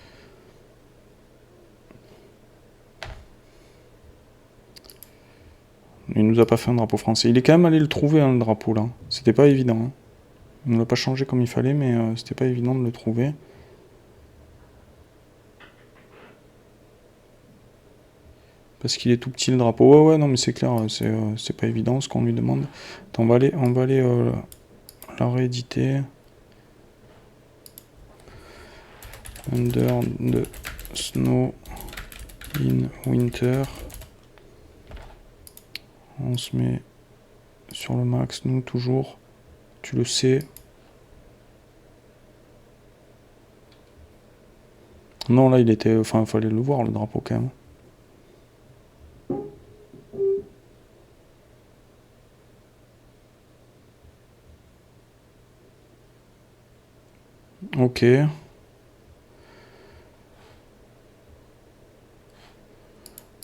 Il nous a pas fait un drapeau français. Il est quand même allé le trouver, hein, le drapeau, là. C'était pas évident. Hein. Il ne l'a pas changé comme il fallait, mais c'était pas évident de le trouver. Parce qu'il est tout petit, le drapeau. Ouais, non, mais c'est clair, c'est pas évident ce qu'on lui demande. Attends, on va aller la rééditer. Under the snow in winter. On se met sur le max, nous, toujours. Tu le sais. Non, là, il était... Enfin, il fallait le voir, le drapeau, quand même. Ok.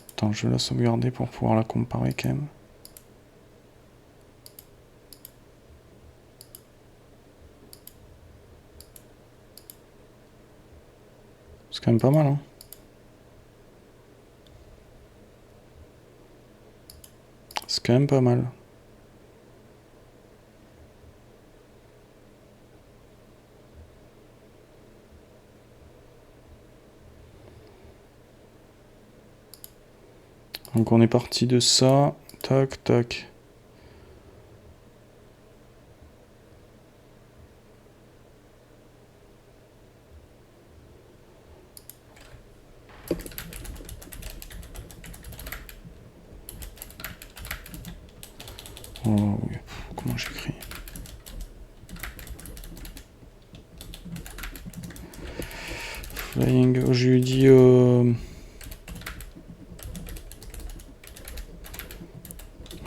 Attends, je vais la sauvegarder pour pouvoir la comparer, quand même. C'est quand même pas mal, hein. C'est quand même pas mal. Donc on est parti de ça. Tac, tac. Oh oui, comment j'écris? Flying, je lui dis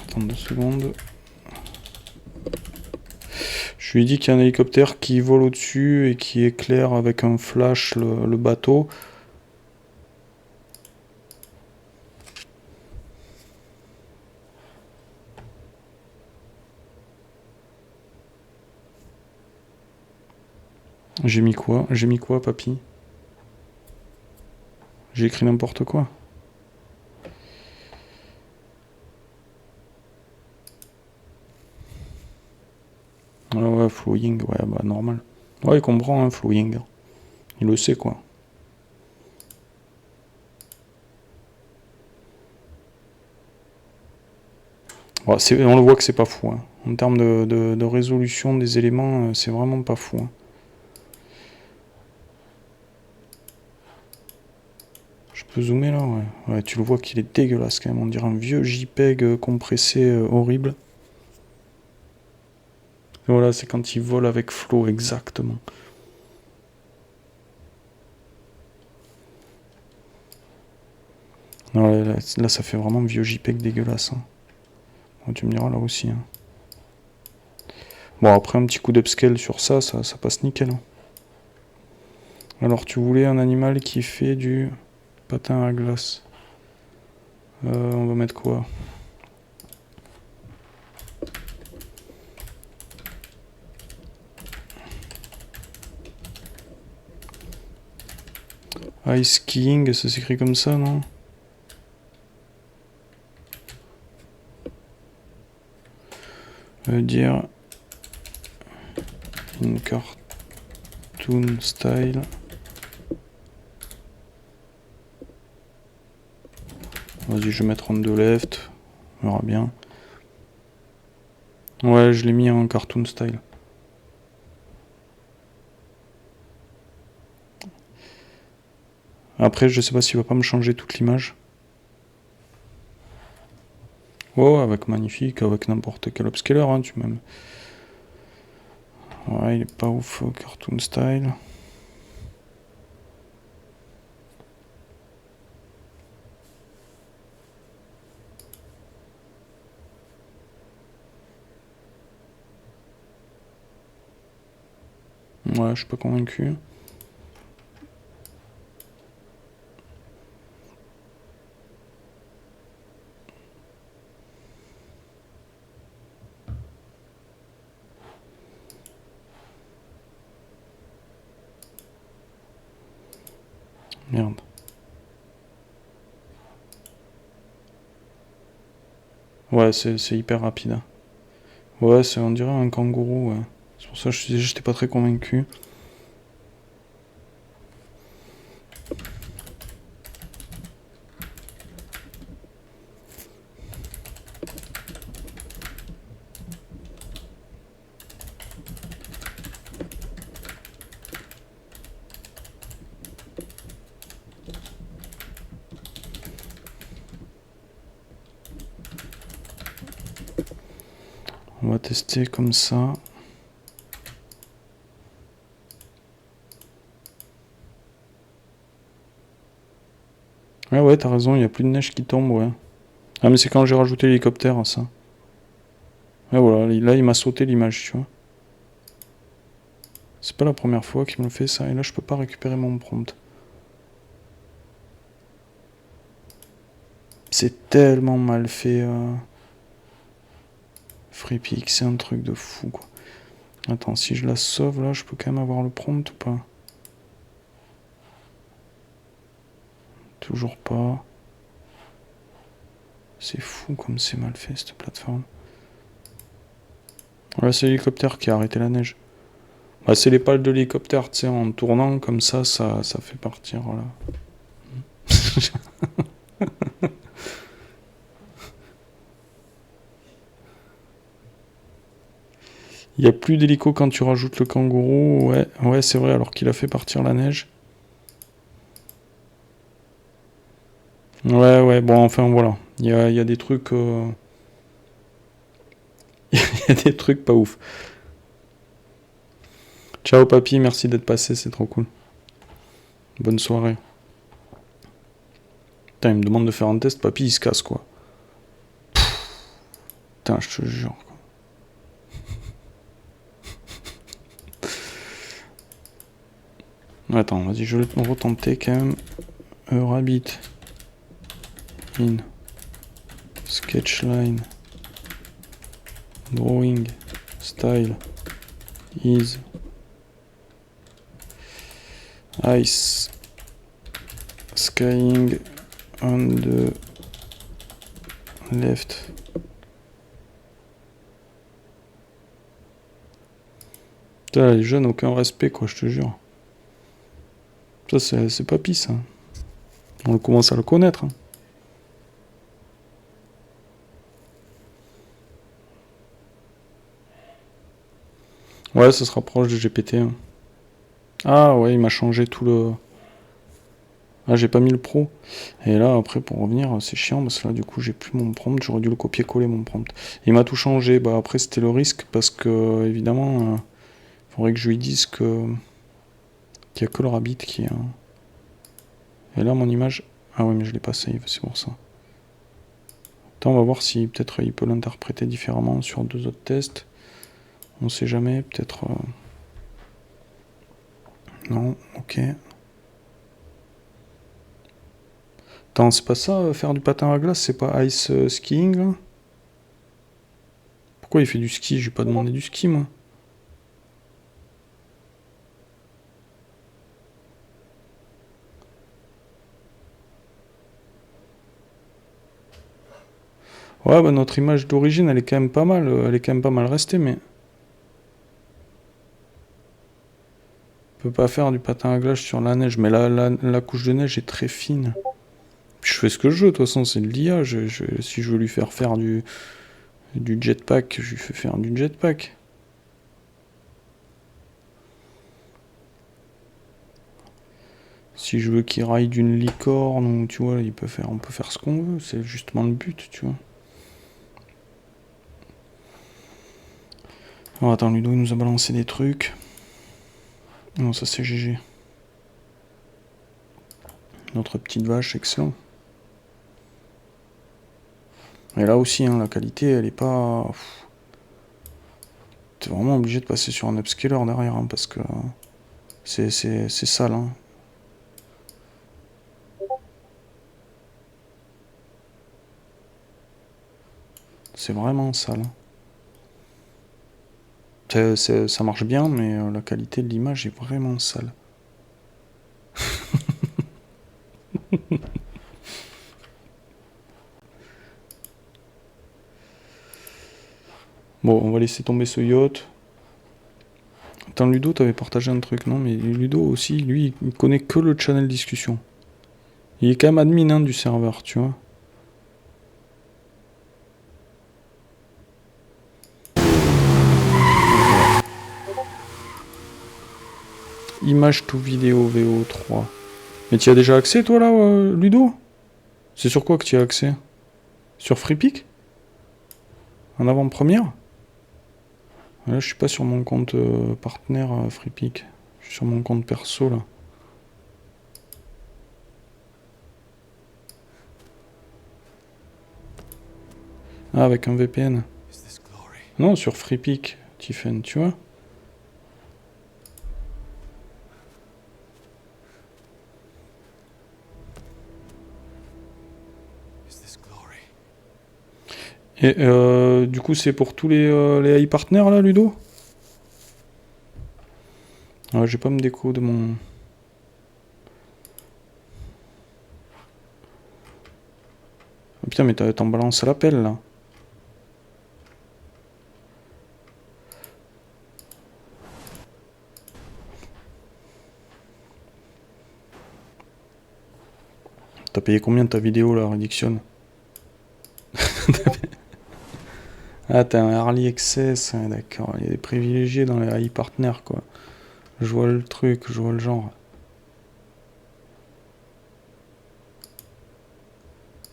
attends 2 secondes. Je lui dis qu'il y a un hélicoptère qui vole au-dessus et qui éclaire avec un flash le bateau. J'ai mis quoi? J'ai mis quoi, papy? J'ai écrit n'importe quoi. Ah ouais, flowing, ouais, bah normal. Ouais, il comprend, hein, flowing. Il le sait, quoi. Ouais, on le voit que c'est pas fou, hein. En termes de résolution des éléments, c'est vraiment pas fou, hein. Je peux zoomer là, ouais. Ouais, tu le vois qu'il est dégueulasse quand même. On dirait un vieux JPEG compressé horrible. Et voilà, c'est quand il vole avec flow, exactement. Non, là, ça fait vraiment vieux JPEG dégueulasse. Hein. Bon, tu me diras là aussi. Hein. Bon, après un petit coup d'upscale sur ça passe nickel. Hein. Alors, tu voulais un animal qui fait du patin à glace. On va mettre quoi? Ice skiing, ça s'écrit comme ça, non? Dire in cartoon style. Vas-y, je vais mettre on the left. On verra bien. Ouais, je l'ai mis en cartoon style. Après, je sais pas s'il va pas me changer toute l'image. Oh, avec magnifique, avec n'importe quel upscaler, hein, tu m'aimes. Ouais, il est pas ouf, cartoon style. Ouais, je suis pas convaincu. Merde. Ouais, c'est hyper rapide. Hein. Ouais, on dirait un kangourou, ouais. C'est pour ça que je disais, j'étais pas très convaincu. On va tester comme ça. Ah ouais, t'as raison, il n'y a plus de neige qui tombe, ouais. Ah mais c'est quand j'ai rajouté l'hélicoptère, ça. Ah voilà, là il m'a sauté l'image, tu vois. C'est pas la première fois qu'il me le fait ça, et là je peux pas récupérer mon prompt. C'est tellement mal fait, FreePix, c'est un truc de fou, quoi. Attends, si je la sauve, là, je peux quand même avoir le prompt ou pas? Toujours pas. C'est fou comme c'est mal fait, cette plateforme. Voilà, c'est l'hélicoptère qui a arrêté la neige. Bah, c'est les pales de l'hélicoptère, tu sais, en tournant, comme ça fait partir, voilà. Il n'y a plus d'hélico quand tu rajoutes le kangourou. Ouais, ouais, c'est vrai, alors qu'il a fait partir la neige. Ouais, ouais, bon, enfin, voilà. Il y a des trucs... Il y a des trucs pas ouf. Ciao, papy, merci d'être passé, c'est trop cool. Bonne soirée. Putain, il me demande de faire un test, papy, il se casse, quoi. Putain, je te jure, quoi. Attends, vas-y, je vais le retenter quand même. Rabbit. In. Sketchline. Drawing. Style. Is. Ice. Skying. On the left. Putain, les jeunes, aucun respect, quoi, je te jure. Ça, c'est papy, ça. On commence à le connaître. Hein. Ouais, ça se rapproche de GPT. Hein. Ah, ouais, il m'a changé tout le... Ah, j'ai pas mis le pro. Et là, après, pour revenir, c'est chiant, parce que là, du coup, j'ai plus mon prompt. J'aurais dû le copier-coller, mon prompt. Il m'a tout changé. Bah, après, c'était le risque, parce que, évidemment, il faudrait que je lui dise que... qu'il n'y a que le rabbit qui est... Et là, mon image... Ah ouais, mais je l'ai pas save, c'est pour ça. Attends, on va voir si peut-être il peut l'interpréter différemment sur 2 autres tests. On sait jamais, peut-être... Non, ok. Attends, c'est pas ça, faire du patin à glace, c'est pas ice skiing, là? Pourquoi il fait du ski? J'ai pas demandé du ski, moi. Ouais, bah notre image d'origine, elle est quand même pas mal, restée, mais... On peut pas faire du patin à glace sur la neige, mais la couche de neige est très fine. Puis je fais ce que je veux, de toute façon, c'est de l'IA. Si je veux lui faire du jetpack, je lui fais faire du jetpack. Si je veux qu'il raille d'une licorne, ou tu vois, on peut faire ce qu'on veut, c'est justement le but, tu vois. Oh, attends, Ludo, il nous a balancé des trucs. Non, ça c'est GG. Notre petite vache, excellent. Et là aussi, hein, la qualité, elle est pas... T'es vraiment obligé de passer sur un upscaler derrière, hein, parce que c'est sale. Hein. C'est vraiment sale. Ça marche bien, mais la qualité de l'image est vraiment sale. Bon, on va laisser tomber ce yacht. Attends, Ludo, t'avais partagé un truc, non? Mais Ludo aussi, lui, il connaît que le channel discussion. Il est quand même admin hein, du serveur, tu vois. Image to vidéo VO3. Mais tu as déjà accès, toi, là, Ludo? C'est sur quoi que tu as accès? Sur FreePic? En avant-première? Là, je suis pas sur mon compte partenaire FreePic. Je suis sur mon compte perso, là. Ah, avec un VPN. Non, sur FreePic, Tiffen, tu vois? Et du coup, c'est pour tous les AI partners, là, Ludo? Ouais, j'ai pas me déco de mon... Oh, putain, mais t'en balances à l'appel, là. T'as payé combien de ta vidéo, là, Rédiction? Ah, t'as un early access, ouais, d'accord. Il y a des privilégiés dans les AI partners, quoi. Je vois le truc, je vois le genre.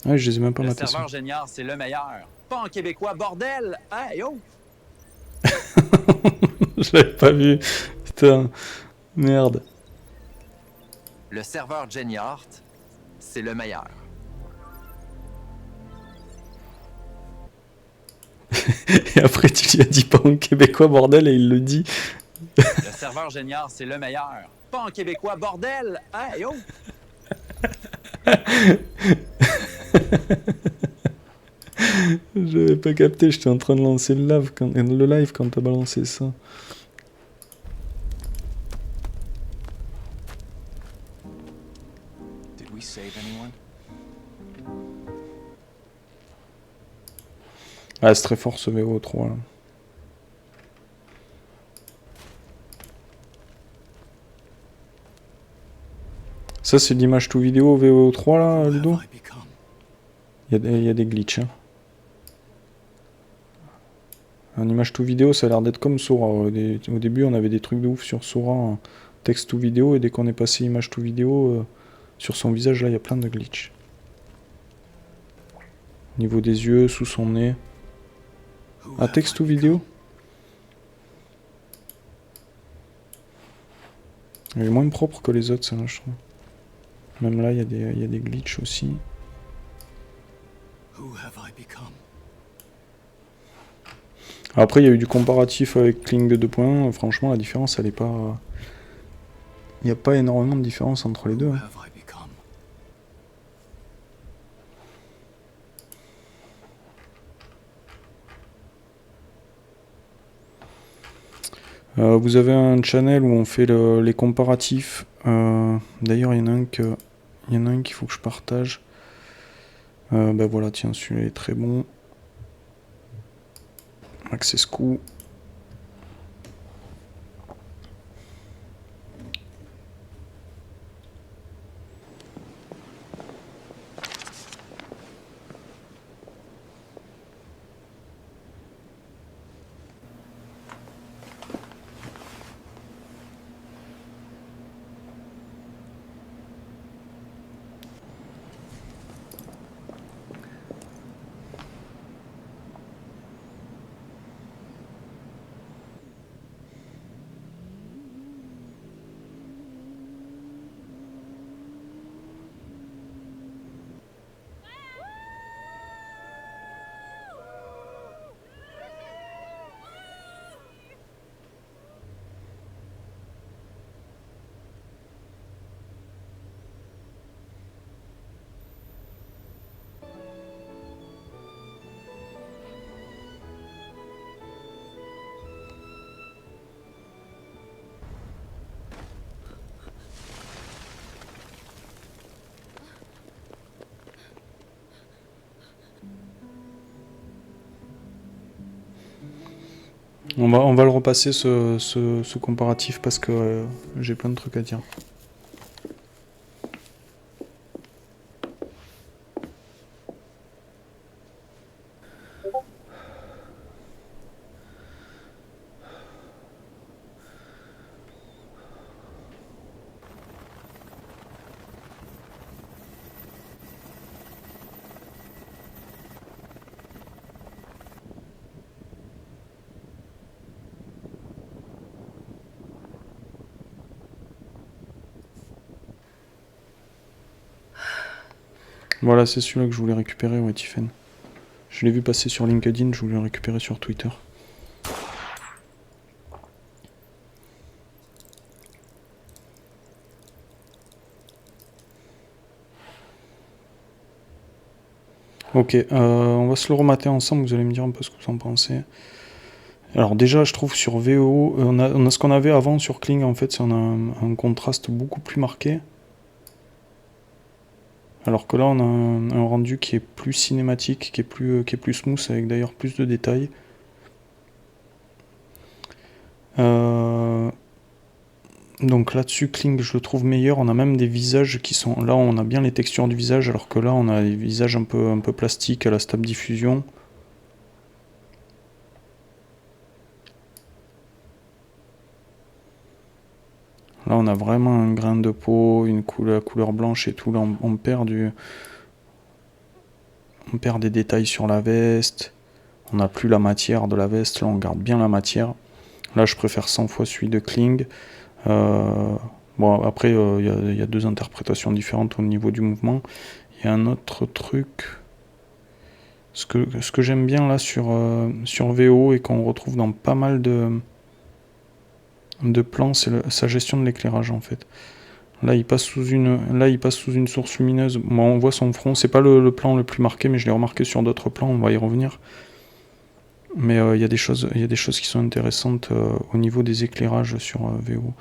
Ouais, je les ai même pas Le matés. serveur Géniard, c'est le meilleur. Pas en québécois, bordel! Hey, yo! Je l'avais pas vu. Putain, merde. Le serveur Geniart, c'est le meilleur. Et après, tu lui as dit pas en québécois, bordel, et il le dit. Le serveur Géniard, c'est le meilleur. Pas en québécois, bordel! Hey, yo! J'avais pas capté, j'étais en train de lancer le live quand t'as balancé ça. Did we save anyone? Ah, c'est très fort ce VO3 là. Ça, c'est de l'image tout vidéo VO3 là, Ludo? Il y a des glitches. Hein. En image tout vidéo, ça a l'air d'être comme Sora. Au début, on avait des trucs de ouf sur Sora, en texte tout vidéo, et dès qu'on est passé image tout vidéo, sur son visage, là, il y a plein de glitches. Au niveau des yeux, sous son nez. Ah, texte tout vidéo? Il est moins propre que les autres, ça, là, je trouve. Même là, il y a des glitches aussi. Après, il y a eu du comparatif avec Kling 2.1. Franchement, la différence, elle est pas... Il n'y a pas énormément de différence entre les deux. Hein. Vous avez un channel où on fait les comparatifs. D'ailleurs, il y en a un qu'il faut que je partage. Bah voilà, tiens, celui-là est très bon. Access coup. On va le repasser ce comparatif parce que j'ai plein de trucs à dire. Voilà, c'est celui-là que je voulais récupérer, ouais, Tiffen. Je l'ai vu passer sur LinkedIn, je voulais le récupérer sur Twitter. Ok, on va se le remater ensemble, vous allez me dire un peu ce que vous en pensez. Alors déjà, je trouve sur VO, on a ce qu'on avait avant sur Kling, en fait, c'est on a un contraste beaucoup plus marqué. Alors que là, on a un rendu qui est plus cinématique, qui est plus smooth, avec d'ailleurs plus de détails. Donc là-dessus, Kling, je le trouve meilleur. On a même des visages qui sont... Là, on a bien les textures du visage, alors que là, on a des visages un peu plastiques à la Stab Diffusion. on a vraiment un grain de peau, une couleur blanche et tout. Là, on perd des détails sur la veste. On n'a plus la matière de la veste. Là, on garde bien la matière. Là, je préfère 100 fois celui de Kling. Bon, après, il y a 2 interprétations différentes au niveau du mouvement. Il y a un autre truc. Ce que j'aime bien là sur VO et qu'on retrouve dans pas mal de plans, c'est sa gestion de l'éclairage en fait. Là, il passe sous une source lumineuse. Moi, on voit son front. C'est pas le plan le plus marqué, mais je l'ai remarqué sur d'autres plans. On va y revenir. Mais il y a des choses qui sont intéressantes au niveau des éclairages sur VO.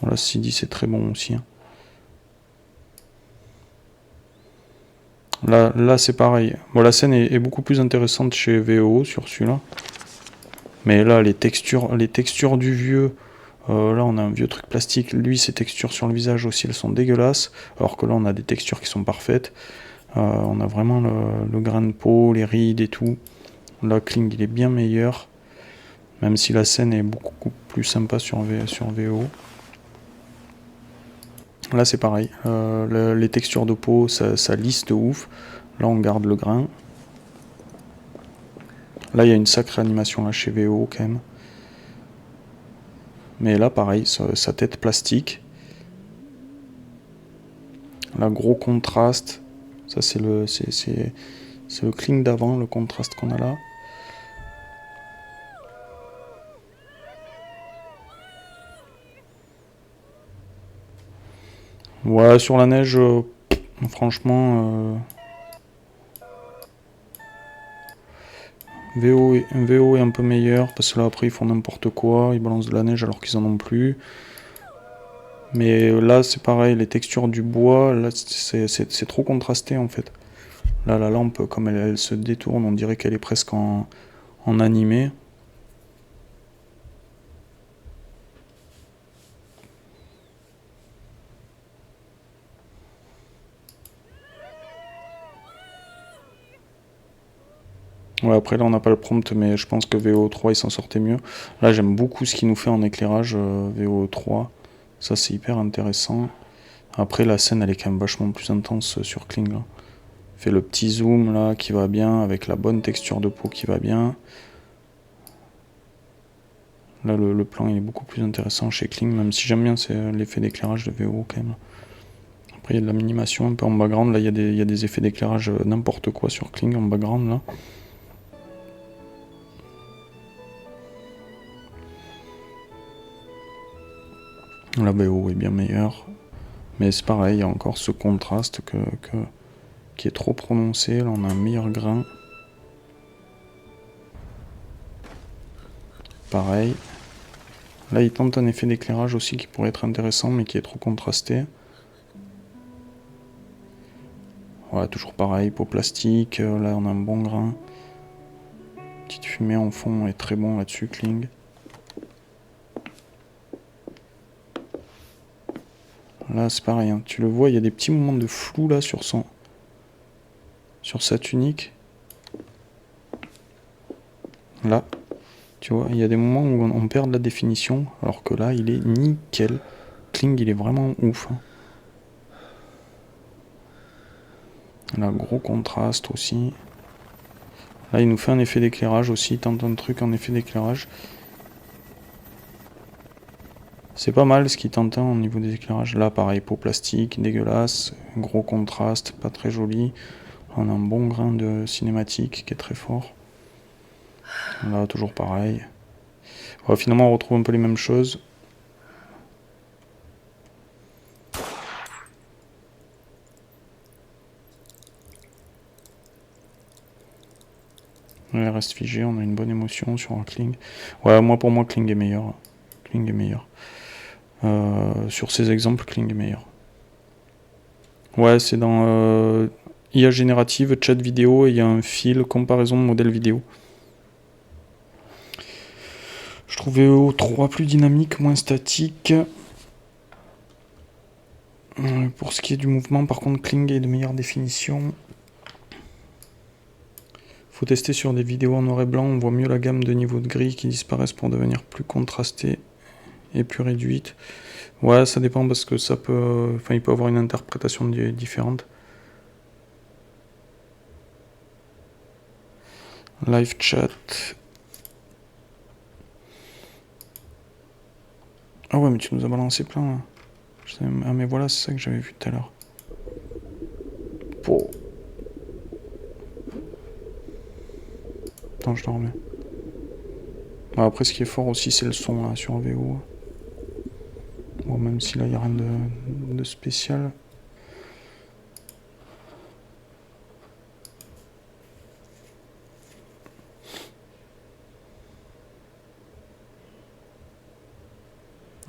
Bon, là, CD, c'est très bon aussi. Hein. Là c'est pareil. Bon, la scène est beaucoup plus intéressante chez VO sur celui-là. Mais là, les textures du vieux, là on a un vieux truc plastique. Lui, ses textures sur le visage aussi, elles sont dégueulasses. Alors que là, on a des textures qui sont parfaites. On a vraiment le grain de peau, les rides et tout. Là, Kling, il est bien meilleur. Même si la scène est beaucoup plus sympa sur VO. Là c'est pareil, les textures de peau, ça lisse de ouf. Là on garde le grain. Là il y a une sacrée animation là chez VO quand même. Mais là pareil, sa tête plastique. Là gros contraste. Ça c'est le Kling d'avant, le contraste qu'on a là. Ouais, sur la neige, franchement, VO est un peu meilleur, parce que là après ils font n'importe quoi, ils balancent de la neige alors qu'ils en ont plus. Mais là c'est pareil, les textures du bois, là c'est trop contrasté en fait. Là la lampe, comme elle se détourne, on dirait qu'elle est presque en animé. Ouais, après là on n'a pas le prompt, mais je pense que VO3 il s'en sortait mieux. Là j'aime beaucoup ce qu'il nous fait en éclairage, VO3. Ça c'est hyper intéressant. Après la scène elle est quand même vachement plus intense sur Kling là. Fait le petit zoom là qui va bien, avec la bonne texture de peau qui va bien. Là le plan il est beaucoup plus intéressant chez Kling, même si j'aime bien l'effet d'éclairage de VO quand même. Après il y a de la minimation un peu en background, là il y a des effets d'éclairage n'importe quoi sur Kling en background là. La BO est bien meilleure, mais c'est pareil, il y a encore ce contraste qui est trop prononcé. Là on a un meilleur grain. Pareil. Là il tente un effet d'éclairage aussi qui pourrait être intéressant, mais qui est trop contrasté. Voilà, toujours pareil, peau plastique, là on a un bon grain. Petite fumée en fond est très bon là-dessus, Kling. Là c'est pareil, hein. Tu le vois, il y a des petits moments de flou là sur sa tunique. Là, tu vois, il y a des moments où on perd la définition, alors que là il est nickel. Kling il est vraiment ouf. Hein. Là, gros contraste aussi. Là il nous fait un effet d'éclairage aussi, il tente un truc en effet d'éclairage. C'est pas mal ce qu'il tente au niveau des éclairages. Là, pareil, peau plastique, dégueulasse, gros contraste, pas très joli. On a un bon grain de cinématique qui est très fort. Là, toujours pareil. Ouais, finalement, on retrouve un peu les mêmes choses. Elle reste figée, on a une bonne émotion sur un Kling. Ouais, pour moi, Kling est meilleur. Kling est meilleur. Sur ces exemples, Kling est meilleur. Ouais, c'est dans IA générative, chat vidéo, et il y a un fil, comparaison de modèle vidéo. Je trouvais VO3 plus dynamique, moins statique. Pour ce qui est du mouvement, par contre, Kling est de meilleure définition. Faut tester sur des vidéos en noir et blanc, on voit mieux la gamme de niveaux de gris qui disparaissent pour devenir plus contrastées et plus réduite. Ouais, ça dépend parce que ça peut... Enfin, il peut avoir une interprétation différente. Live chat. Ah ouais, mais tu nous as balancé plein là. Ah mais voilà, c'est ça que j'avais vu tout à l'heure. Oh. Attends, je le remets. Ah, après, ce qui est fort aussi, c'est le son là sur VO. Bon, même si là, il n'y a rien de spécial.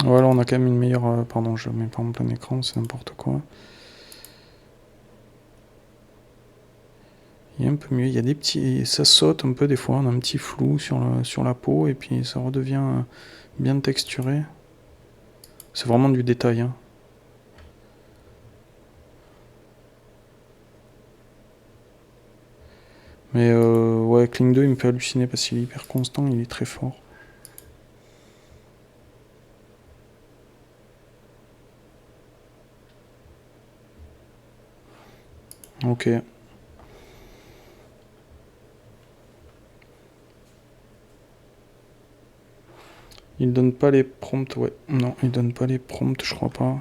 Voilà, on a quand même une meilleure... pardon, je le mets pas en plein écran, c'est n'importe quoi. Il est un peu mieux, il y a des petits... Ça saute un peu des fois, on a un petit flou sur la peau, et puis ça redevient bien texturé. C'est vraiment du détail, hein. Mais ouais, Kling 2, il me fait halluciner parce qu'il est hyper constant, il est très fort. Ok. Il donne pas les prompts, ouais. Non, il donne pas les prompts, je crois pas.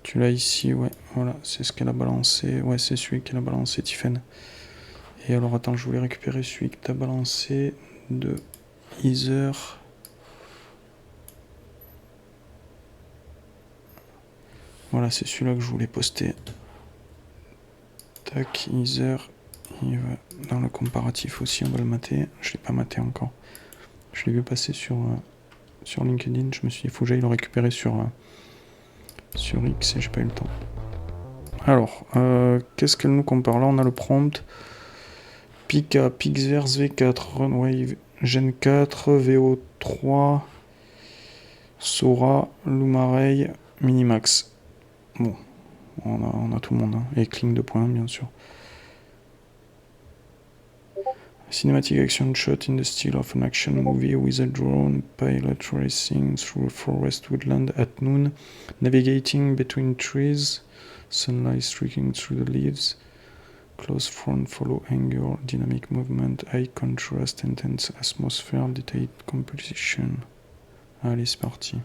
Tu l'as ici, ouais. Voilà, c'est ce qu'elle a balancé. Ouais, c'est celui qu'elle a balancé, Tiffen. Et alors, attends, je voulais récupérer celui que t'as balancé de Ether. Voilà, c'est celui-là que je voulais poster. Tac, Ether. Il va dans le comparatif aussi, on va le mater. Je l'ai pas maté encore. Je l'ai vu passer sur LinkedIn. Je me suis dit, il faut que j'aille le récupérer sur X et j'ai pas eu le temps. Alors, qu'est-ce qu'elle nous compare? Là, on a le prompt. Pika, Pixverse V4, Runwave Gen 4, VO3, Sora, Lumarey, Minimax. Bon, on a tout le monde, hein. Et Kling 2.1 bien sûr. Cinematic action shot in the style of an action movie with a drone pilot racing through a forest woodland at noon, navigating between trees, sunlight streaking through the leaves, close front follow angle, dynamic movement, high contrast, intense atmosphere, detailed composition. Allez, c'est parti.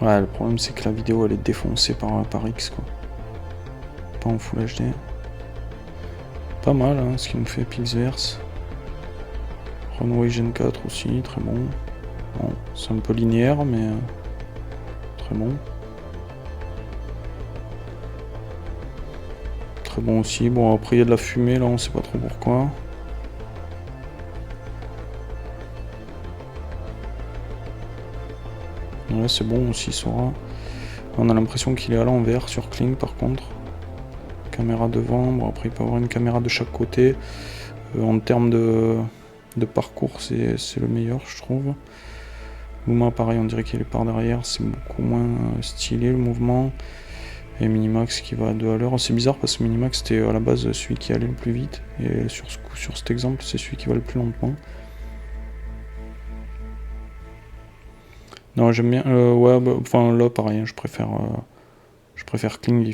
Ouais, le problème c'est que la vidéo elle est défoncée par X quoi. Pas en Full HD. Pas mal hein, ce qui nous fait Pixverse. Runway Gen 4 aussi, très bon. Bon, c'est un peu linéaire mais très bon. Très bon aussi. Bon après il y a de la fumée là, on sait pas trop pourquoi. Ouais, c'est bon aussi, Sora. On a l'impression qu'il est à l'envers sur Kling par contre. Caméra devant, bon après il peut avoir une caméra de chaque côté. En termes de parcours, c'est le meilleur, je trouve. Luma, pareil, on dirait qu'il est par derrière, c'est beaucoup moins stylé le mouvement. Et Minimax qui va à 2 à l'heure. C'est bizarre parce que Minimax c'était à la base celui qui allait le plus vite. Et sur cet exemple, c'est celui qui va le plus lentement. Non, j'aime bien. Ouais, bah, enfin là, pareil, je préfère Kling.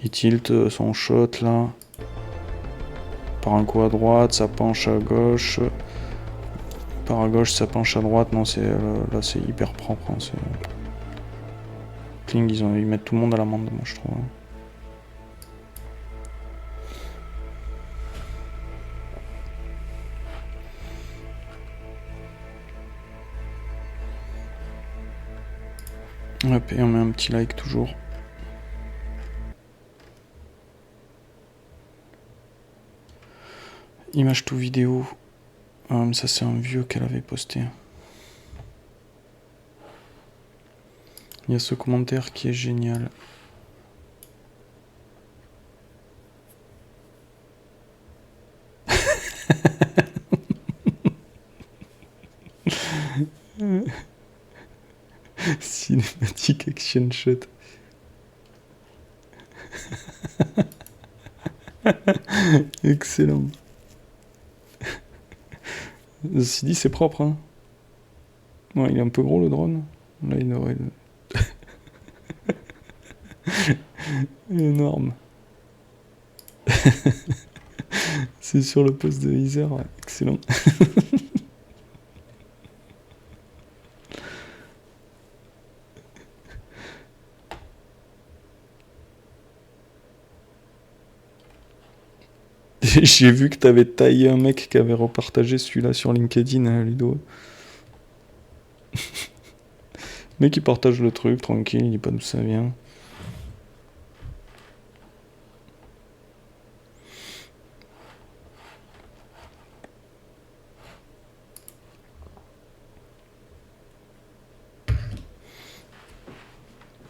Il tilt son shot là. Par un coup à droite, ça penche à gauche. Par à gauche, ça penche à droite. Non, là, c'est hyper propre. Hein, Kling, ils mettent tout le monde à l'amende, moi je trouve. Hein. Hop, et on met un petit like toujours. Image to vidéo. Ça c'est un vieux qu'elle avait posté. Il y a ce commentaire qui est génial. Action shot. Excellent. Ceci dit, c'est propre, hein. Ouais, il est un peu gros le drone. Là, il aurait... Énorme. C'est sur le poste de Heather, ouais. Excellent. J'ai vu que t'avais taillé un mec qui avait repartagé celui-là sur LinkedIn, hein, Ludo. Le mec il partage le truc, tranquille, il dit pas d'où ça vient.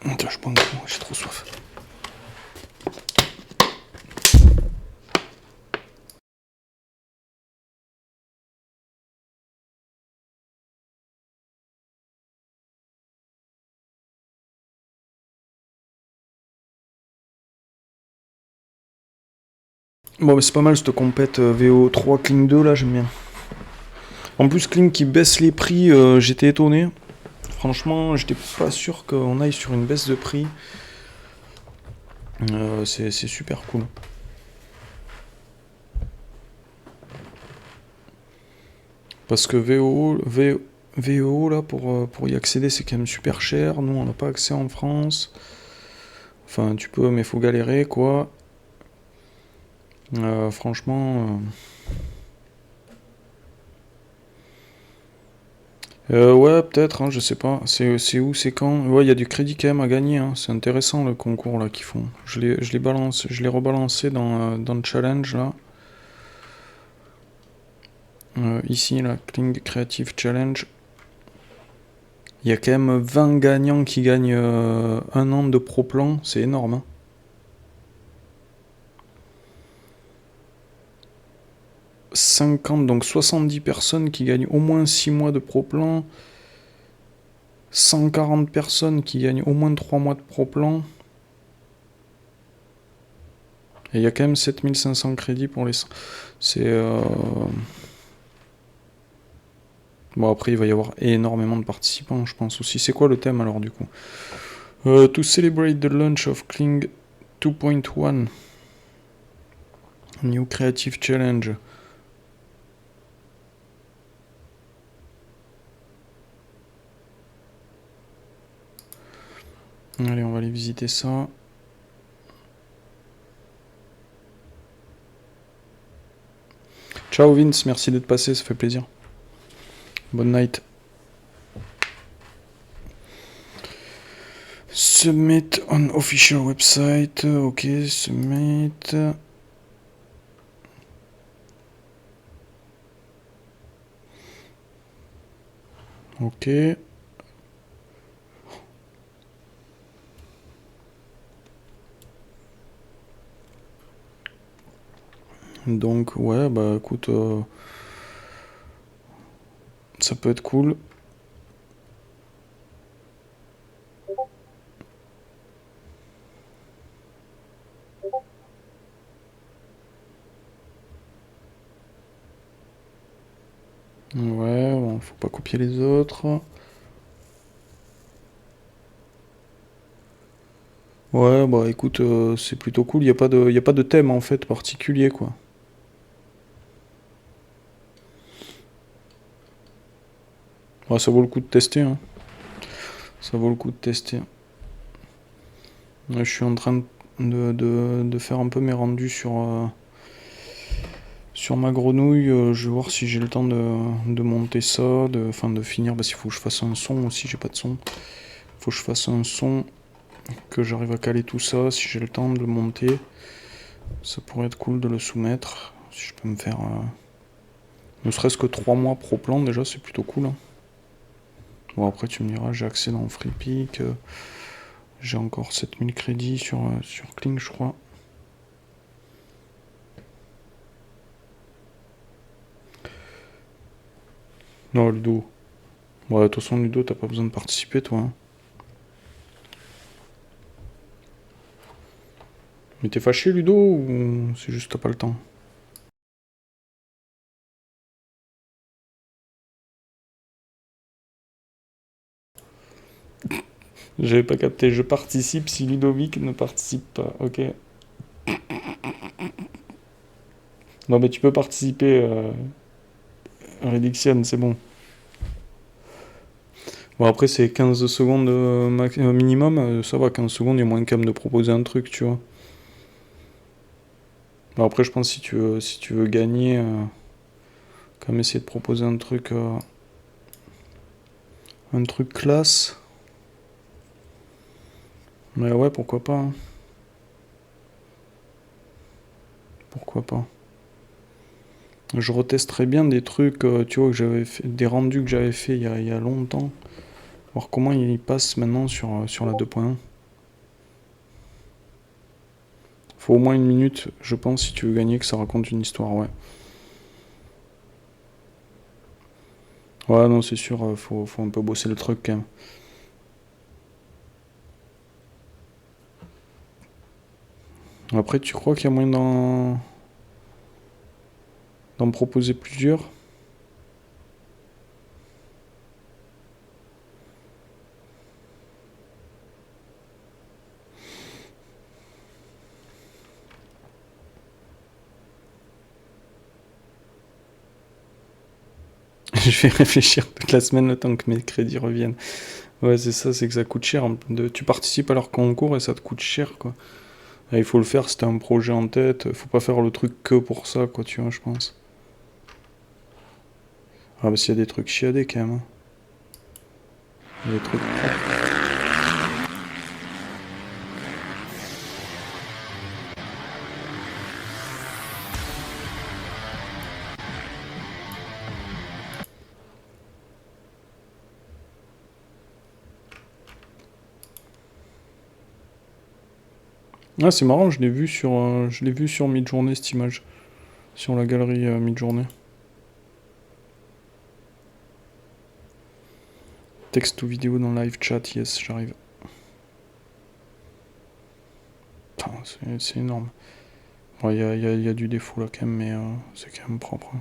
Attends, je prends un coup, j'ai trop soif. Bon, bah, c'est pas mal cette compète VO3 Kling 2 là, j'aime bien. En plus, Kling qui baisse les prix, j'étais étonné. Franchement, j'étais pas sûr qu'on aille sur une baisse de prix. C'est super cool. Parce que VO là, pour y accéder, c'est quand même super cher. Nous, on n'a pas accès en France. Enfin, tu peux, mais faut galérer, quoi. Franchement... ouais, peut-être, hein, je sais pas. C'est où, c'est quand? Ouais, il y a du crédit quand même à gagner, hein. C'est intéressant le concours là qu'ils font. Je l'ai rebalancé dans le challenge là. Ici, là, Kling Creative Challenge. Il y a quand même 20 gagnants qui gagnent 1 an de pro-plan. C'est énorme, hein. 50, donc 70 personnes qui gagnent au moins 6 mois de pro-plan. 140 personnes qui gagnent au moins 3 mois de pro-plan. Et il y a quand même 7500 crédits pour les... C'est... Bon, après, il va y avoir énormément de participants, je pense aussi. C'est quoi le thème, alors, du coup? To celebrate the launch of Kling 2.1 New Creative Challenge. Allez, on va aller visiter ça. Ciao Vince, merci d'être passé, ça fait plaisir. Bonne night. Submit on official website. Ok, submit. Ok. Donc ouais, bah écoute, ça peut être cool. Ouais, bon, faut pas copier les autres. Ouais, bah écoute, c'est plutôt cool, y a pas de thème en fait particulier, quoi. Ouais, ça vaut le coup de tester, hein. Ça vaut le coup de tester. Ouais, je suis en train de faire un peu mes rendus sur ma grenouille. Je vais voir si j'ai le temps de monter ça, enfin de finir, parce qu'il faut que je fasse un son aussi, j'ai pas de son. Faut que je fasse un son, que j'arrive à caler tout ça, si j'ai le temps de le monter. Ça pourrait être cool de le soumettre, si je peux me faire... ne serait-ce que 3 mois pro plan, déjà, c'est plutôt cool, hein. Bon, après, tu me diras, j'ai accès dans FreePic, j'ai encore 7000 crédits sur Kling, je crois. Non, Ludo. Ouais, de toute façon, Ludo, t'as pas besoin de participer, toi, hein. Mais t'es fâché, Ludo, ou c'est juste que t'as pas le temps? J'avais pas capté, je participe si Ludovic ne participe pas, ok. Non mais tu peux participer, Rédiction, c'est bon. Bon après c'est 15 secondes minimum, ça va, 15 secondes, il y a moyen quand même de proposer un truc, tu vois. Bon, après je pense si tu veux gagner, quand même essayer de proposer un truc classe. Mais ouais, pourquoi pas. Hein. Pourquoi pas. Je retesterai bien des trucs, tu vois, que j'avais fait, des rendus que j'avais fait il y a longtemps. Voir comment il passe maintenant sur la 2.1. Faut au moins 1 minute, je pense, si tu veux gagner, que ça raconte une histoire, ouais. Ouais, non, c'est sûr, faut un peu bosser le truc quand même. Après, tu crois qu'il y a moyen d'en proposer plusieurs? Je vais réfléchir toute la semaine le temps que mes crédits reviennent. Ouais, c'est ça, c'est que ça coûte cher. Tu participes à leur concours et ça te coûte cher, quoi. Et il faut le faire si t'as un projet en tête. Faut pas faire le truc que pour ça, quoi, tu vois, je pense. Ah, bah, s'il y a des trucs chiadés, quand même. Hein. Il y a des trucs propres. Ah, c'est marrant, je l'ai vu sur Midjourney, cette image. Sur la galerie Midjourney. Texte ou vidéo dans live chat, yes, j'arrive. Putain, c'est énorme. Bon, il y a du défaut là quand même, mais c'est quand même propre. Hein.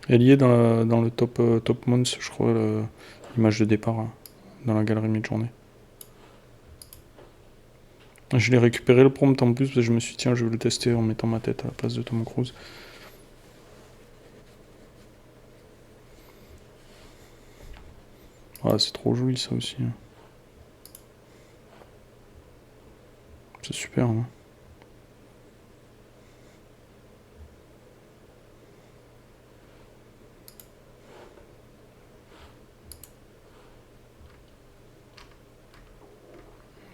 Elle y est dans le top months, je crois, l'image de départ, hein, dans la galerie Midjourney. Je l'ai récupéré le prompt en plus, parce que je me suis dit, tiens, je vais le tester en mettant ma tête à la place de Tom Cruise. Ah, c'est trop joli ça aussi. Hein. C'est super. Hein.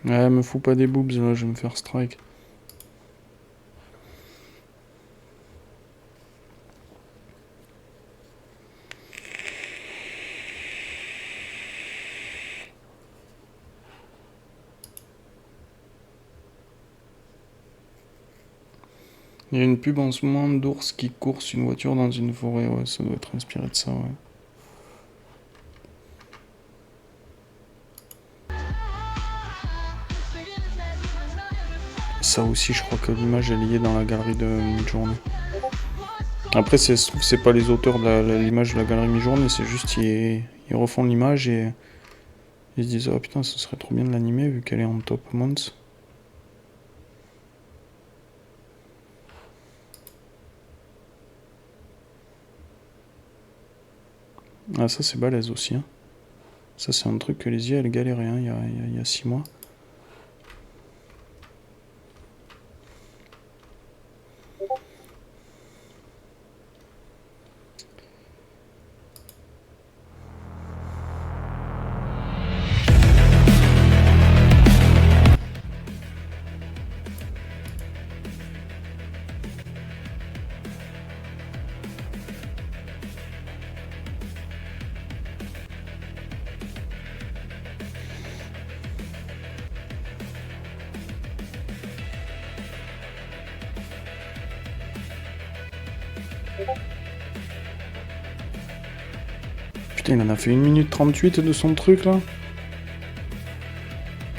Ouais, me fous pas des boobs là, je vais me faire strike. Il y a une pub en ce moment d'ours qui course une voiture dans une forêt, ouais, ça doit être inspiré de ça, ouais. Ça aussi, je crois que l'image est liée dans la galerie de Midjourney. Après, c'est pas les auteurs de l'image de la galerie Midjourney, c'est juste ils refont l'image et ils se disent oh putain, ce serait trop bien de l'animer vu qu'elle est en top months. Ah, ça c'est balèze aussi. Hein. Ça, c'est un truc que les IA elles galéraient hein, il y a 6 mois. Putain, il en a fait 1 minute 38 de son truc là.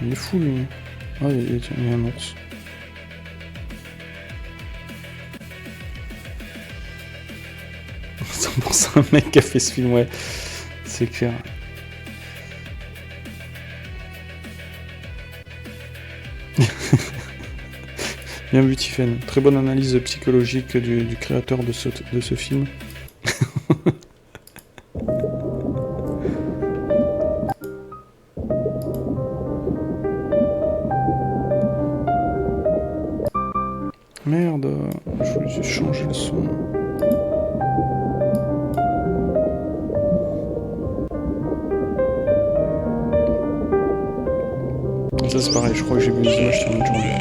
Il est fou lui. Ah, il y a un ours. C'est un mec qui a fait ce film, ouais. C'est clair. Bien vu, Tiffen. Très bonne analyse psychologique du créateur de ce film. Merde, je voulais juste changer le son. Ça c'est pareil, je crois que j'ai vu les images sur une journée.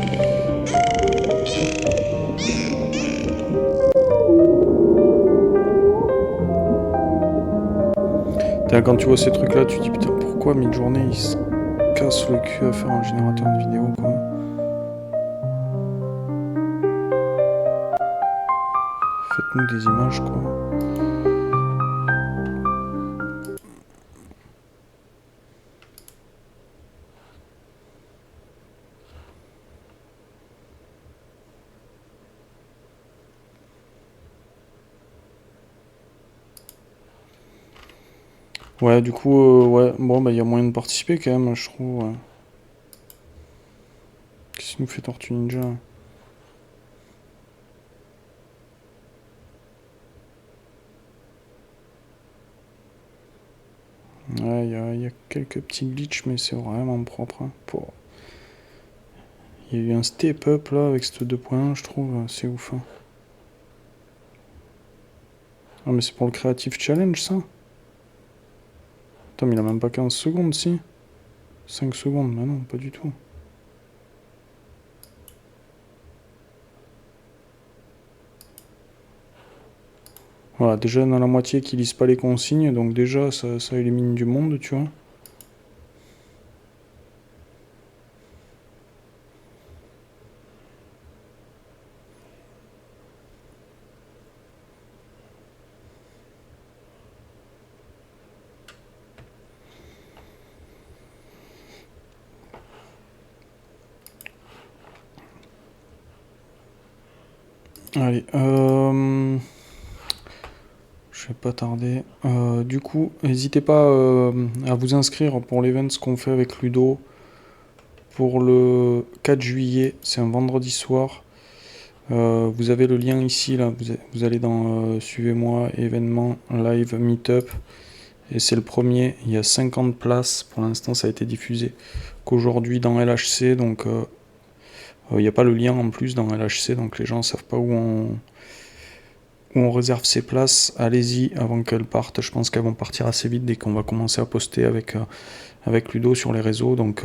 Quand tu vois ces trucs là, tu te dis putain pourquoi Midjourney il se casse le cul à faire un générateur de vidéo quoi. Faites-nous des images quoi. Ouais, du coup, ouais, bon, bah, il y a moyen de participer quand même, je trouve. Ouais. Qu'est-ce qu'il nous fait Tortue Ninja? Ouais, il y a quelques petits glitches, mais c'est vraiment propre. Hein, pour... Il y a eu un step-up là avec ce 2.1, je trouve, c'est ouf. Hein. Ah, mais c'est pour le Creative Challenge ça? Attends, mais il a même pas 15 secondes, si? 5 secondes, mais non, pas du tout. Voilà, déjà dans la moitié qui lisent pas les consignes, donc déjà ça élimine du monde, tu vois. Allez, je vais pas tarder. Du coup, n'hésitez pas à vous inscrire pour l'event qu'on fait avec Ludo pour le 4 juillet. C'est un vendredi soir. Vous avez le lien ici, là. Vous allez dans Suivez-moi, événement, live, meetup. Et c'est le premier. Il y a 50 places. Pour l'instant, ça a été diffusé qu'aujourd'hui dans LHC. Donc, il n'y a pas le lien en plus dans LHC. Donc, les gens ne savent pas où on réserve ses places. Allez-y avant qu'elles partent. Je pense qu'elles vont partir assez vite dès qu'on va commencer à poster avec Ludo sur les réseaux. Donc,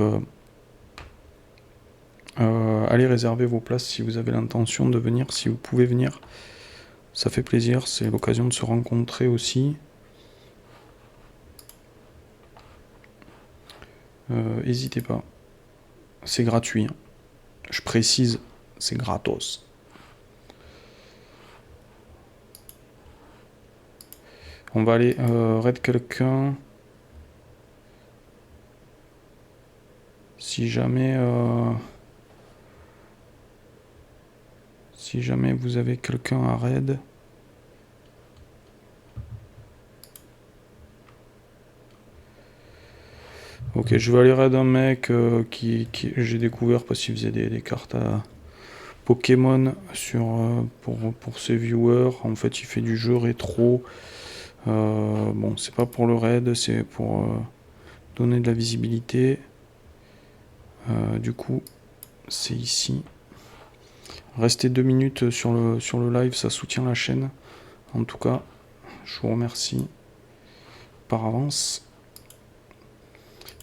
allez réserver vos places si vous avez l'intention de venir, si vous pouvez venir. Ça fait plaisir, c'est l'occasion de se rencontrer aussi. N'hésitez pas. C'est gratuit. Je précise, c'est gratos. On va aller raid quelqu'un. Si jamais vous avez quelqu'un à raid. Ok, je vais aller raid un mec qui j'ai découvert parce qu'il faisait des cartes à Pokémon pour ses viewers. En fait, il fait du jeu rétro. Bon, c'est pas pour le raid, c'est pour donner de la visibilité. Du coup, c'est ici. Restez 2 minutes sur le live, ça soutient la chaîne. En tout cas, je vous remercie par avance.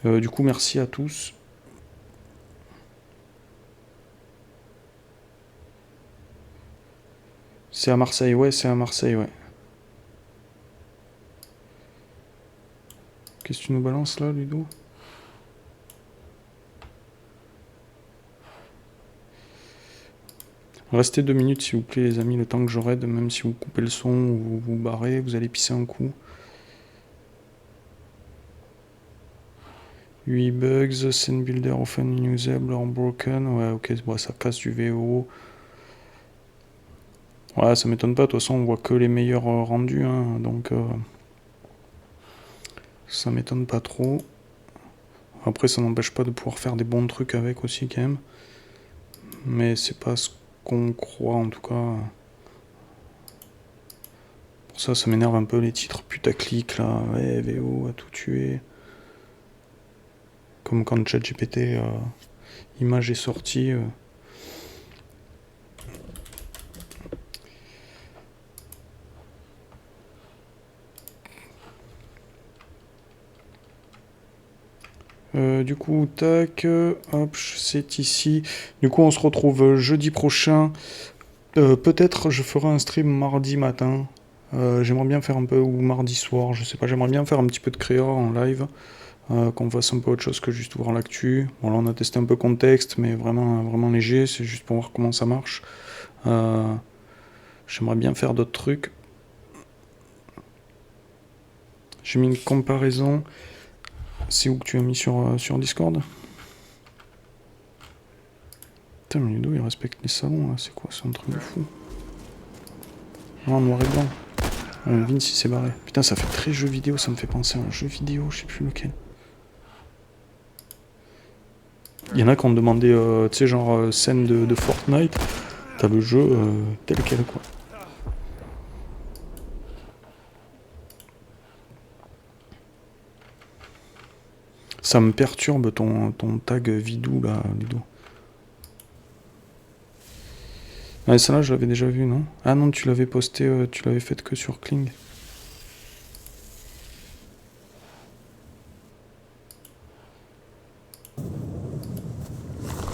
Du coup, merci à tous. C'est à Marseille, ouais, c'est à Marseille, ouais. Qu'est-ce que tu nous balances là, Ludo? Restez 2 minutes s'il vous plaît les amis, le temps que j'aurai, même si vous coupez le son ou vous barrez, vous allez pisser un coup. 8 bugs, scene builder often unusable or broken. Ouais, ok, bon, ça casse du VO. Ouais, ça m'étonne pas, de toute façon, on voit que les meilleurs rendus, hein, donc ça m'étonne pas trop. Après, ça n'empêche pas de pouvoir faire des bons trucs avec aussi, quand même. Mais c'est pas ce qu'on croit, en tout cas. Pour ça, ça m'énerve un peu les titres putaclic, là. Ouais, VO a tout tué. Comme quand ChatGPT image est sortie. Du coup, tac, hop, c'est ici. Du coup, on se retrouve jeudi prochain. Peut-être je ferai un stream mardi matin. J'aimerais bien faire un peu, ou mardi soir, je sais pas. J'aimerais bien faire un petit peu de créa en live. Qu'on fasse un peu autre chose que juste voir l'actu. Bon, là, on a testé un peu contexte, mais vraiment, vraiment léger. C'est juste pour voir comment ça marche. J'aimerais bien faire d'autres trucs. J'ai mis une comparaison. C'est où que tu as mis sur Discord? Putain, mais Ludo, il respecte les salons, là. C'est quoi? C'est un truc de fou. Non, noir et blanc. Vince, il s'est barré. Putain, ça fait très jeu vidéo, ça me fait penser à un jeu vidéo, je sais plus lequel. Il y en a qui ont demandé, tu sais, genre scène de Fortnite. T'as le jeu tel quel, quoi. Ça me perturbe ton tag vidou, là, Ludo. Ouais, ça là, je l'avais déjà vu, non? Ah non, tu l'avais posté, tu l'avais fait que sur Kling.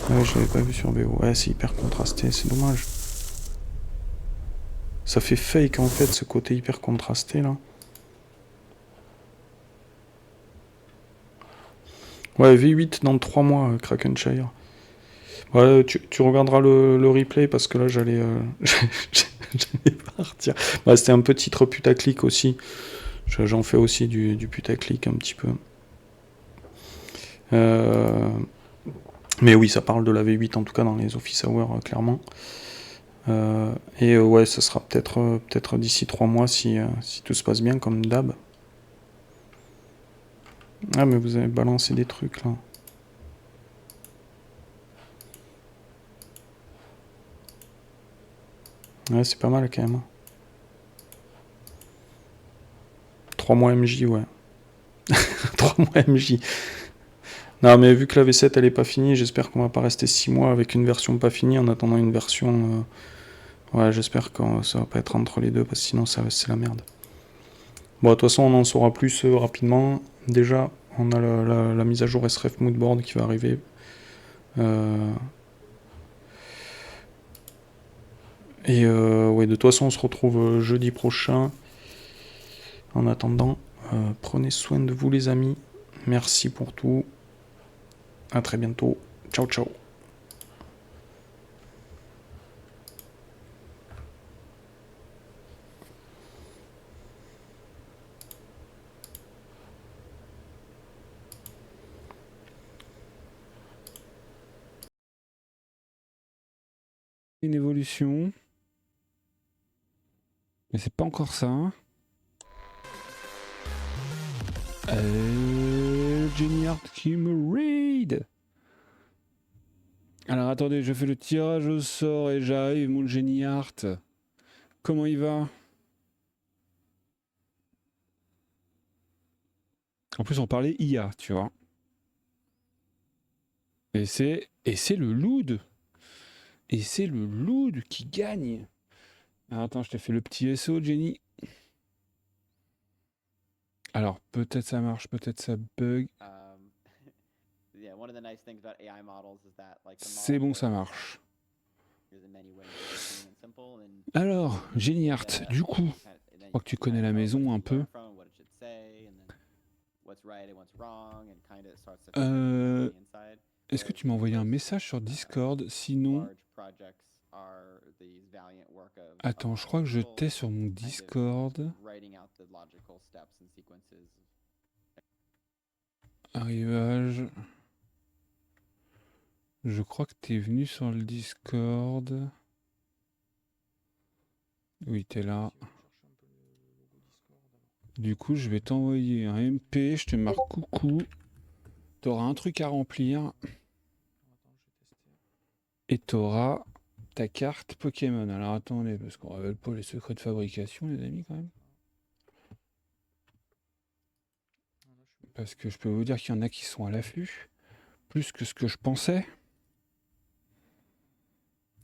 Ouais, je l'avais pas vu sur BO. Ouais, c'est hyper contrasté, c'est dommage. Ça fait fake, en fait, ce côté hyper contrasté, là. Ouais, V8 dans 3 mois, Krakenshire. Ouais, tu regarderas le replay, parce que là, j'allais partir. Ouais, c'était un peu titre putaclic aussi. J'en fais aussi du putaclic un petit peu. Mais oui, ça parle de la V8, en tout cas dans les Office Hours, clairement. Et ouais, ça sera peut-être d'ici 3 mois si tout se passe bien, comme d'hab. Ah, mais vous avez balancé des trucs, là. Ouais, c'est pas mal, quand même. 3 mois MJ, ouais. 3 mois MJ. Non, mais vu que la V7, elle est pas finie, j'espère qu'on va pas rester 6 mois avec une version pas finie en attendant une version... Ouais, j'espère que ça va pas être entre les deux, parce que sinon, c'est la merde. Bon, de toute façon, on en saura plus rapidement. Déjà, on a la mise à jour SRF Moodboard qui va arriver. Et ouais, de toute façon, on se retrouve jeudi prochain. En attendant, prenez soin de vous, les amis. Merci pour tout. À très bientôt. Ciao, ciao. Une évolution. Mais c'est pas encore ça. Hein. Jenny Hart qui me raid. Alors attendez, je fais le tirage au sort et j'arrive, mon Jenny Hart. Comment il va? En plus, on parlait IA, tu vois. Et c'est le Loud. Et c'est le Loud qui gagne. Alors, attends, je t'ai fait le petit SO, Jenny. Alors, peut-être ça marche, peut-être ça bug. C'est bon, ça marche. Alors, Jenny Hart, du coup, je crois que tu connais la maison un peu. Est-ce que tu m'as envoyé un message sur Discord? Sinon... Attends, je crois que je t'ai sur mon Discord. Arrivage. Je crois que t'es venu sur le Discord. Oui, t'es là. Du coup, je vais t'envoyer un MP, je te marque coucou. T'auras un truc à remplir. Et t'auras ta carte Pokémon. Alors attendez, parce qu'on révèle pas les secrets de fabrication, les amis, quand même. Parce que je peux vous dire qu'il y en a qui sont à l'affût. Plus que ce que je pensais.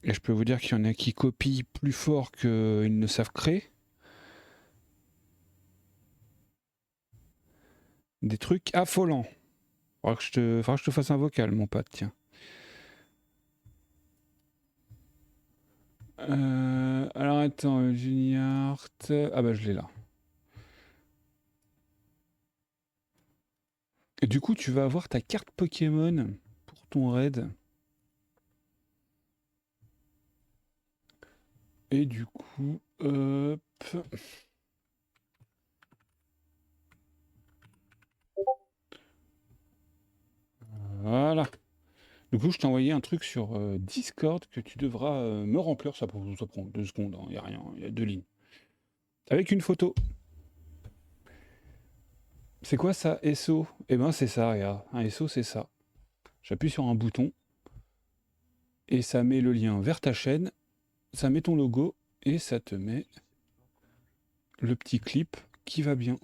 Et je peux vous dire qu'il y en a qui copient plus fort qu'ils ne savent créer. Des trucs affolants. Faudra que je te fasse un vocal, mon pote, tiens. Alors attends, Juniart. Ah bah je l'ai là. Et du coup, tu vas avoir ta carte Pokémon pour ton raid. Et du coup, hop. Voilà. Du coup, je t'ai envoyé un truc sur Discord que tu devras me remplir. Ça prend 2 secondes, il n'y a rien, il y a 2 lignes. Avec une photo. C'est quoi ça, SO? Eh ben c'est ça, regarde. Un SO, c'est ça. J'appuie sur un bouton et ça met le lien vers ta chaîne, ça met ton logo et ça te met le petit clip qui va bien.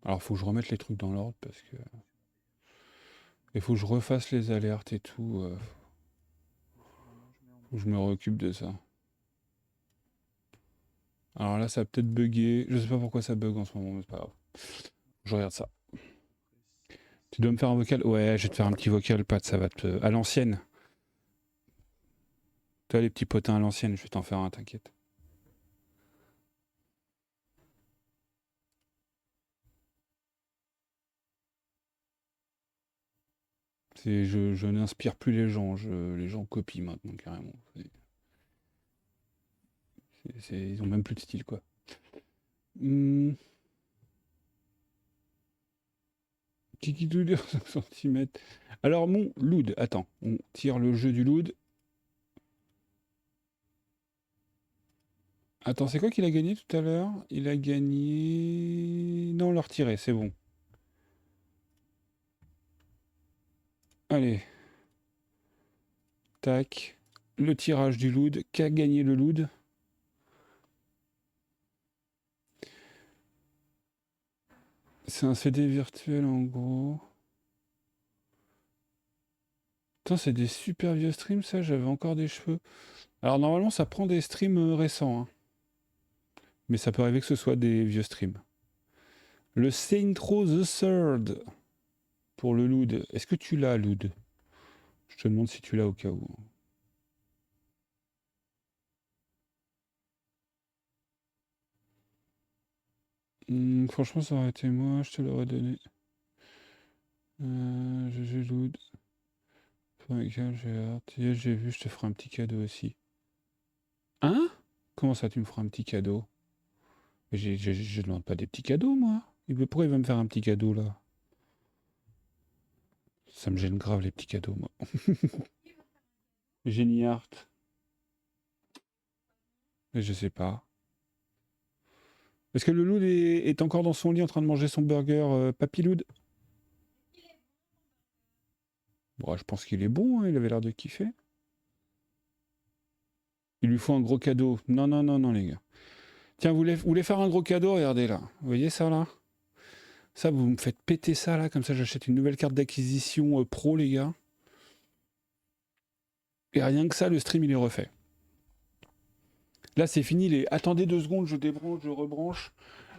Alors faut que je remette les trucs dans l'ordre parce que... Il faut que je refasse les alertes et tout. Faut que je me réoccupe de ça. Alors là ça a peut-être bugué. Je sais pas pourquoi ça bug en ce moment, mais c'est pas grave. Je regarde ça. Tu dois me faire un vocal? Ouais, je vais te faire un petit vocal, Pat, ça va te... À l'ancienne. Toi les petits potins à l'ancienne, je vais t'en faire un, t'inquiète. Je n'inspire plus les gens, les gens copient maintenant carrément. Ils ont même plus de style quoi. Kiki Doudou 5 cm. Alors mon loot, attends, on tire le jeu du loot. Attends, c'est quoi qu'il a gagné tout à l'heure? Il a gagné... Non, on l'a retiré, c'est bon. Allez. Tac. Le tirage du loot. Qu'a gagné le loot? C'est un CD virtuel en gros. Putain, c'est des super vieux streams ça, j'avais encore des cheveux. Alors normalement ça prend des streams récents. Hein. Mais ça peut arriver que ce soit des vieux streams. Le Saint Row the Third. Pour le loot. Est-ce que tu l'as, loot? Je te demande si tu l'as au cas où. Franchement, ça aurait été moi, je te l'aurais donné. GG loot. J'ai vu, je te ferai un petit cadeau aussi. Hein? Comment ça, tu me feras un petit cadeau? Je demande pas des petits cadeaux, moi. Pourquoi il va me faire un petit cadeau, là? Ça me gêne grave, les petits cadeaux, moi. Génie Art. Je sais pas. Est-ce que le Loud est encore dans son lit en train de manger son burger Papy Loud? Bon, je pense qu'il est bon, hein, il avait l'air de kiffer. Il lui faut un gros cadeau. Non, non, non, non, les gars. Tiens, vous voulez faire un gros cadeau? Regardez là. Vous voyez ça là? Ça, vous me faites péter ça là. Comme ça, j'achète une nouvelle carte d'acquisition pro, les gars. Et rien que ça, le stream, il est refait. Là, c'est fini. Attendez 2 secondes, je débranche, je rebranche.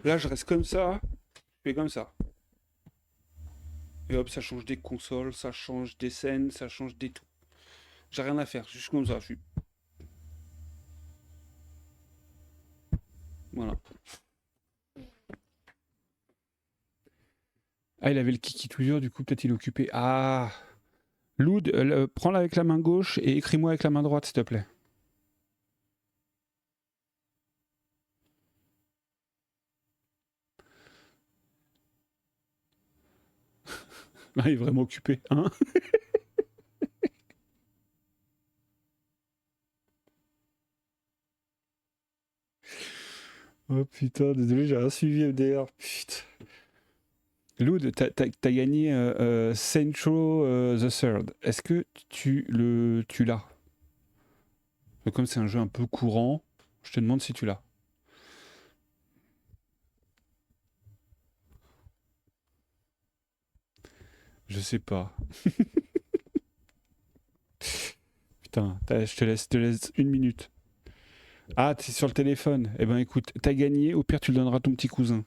Là, je reste comme ça. Je fais comme ça. Et hop, ça change des consoles, ça change des scènes, ça change des tout. J'ai rien à faire, juste comme ça. Je suis... Voilà. Ah, il avait le kiki tout dur, du coup, peut-être il est occupé. Ah! Loud, prends-la avec la main gauche et écris-moi avec la main droite, s'il te plaît. Ah, il est vraiment occupé, hein. Oh putain, désolé, j'ai rien suivi MDR. Putain. Loud, t'as gagné Central the Third. Est-ce que tu l'as? Comme c'est un jeu un peu courant, je te demande si tu l'as. Je sais pas. Putain, je te laisse 1 minute. Ah, t'es sur le téléphone. Eh ben écoute, t'as gagné, au pire tu le donneras à ton petit cousin.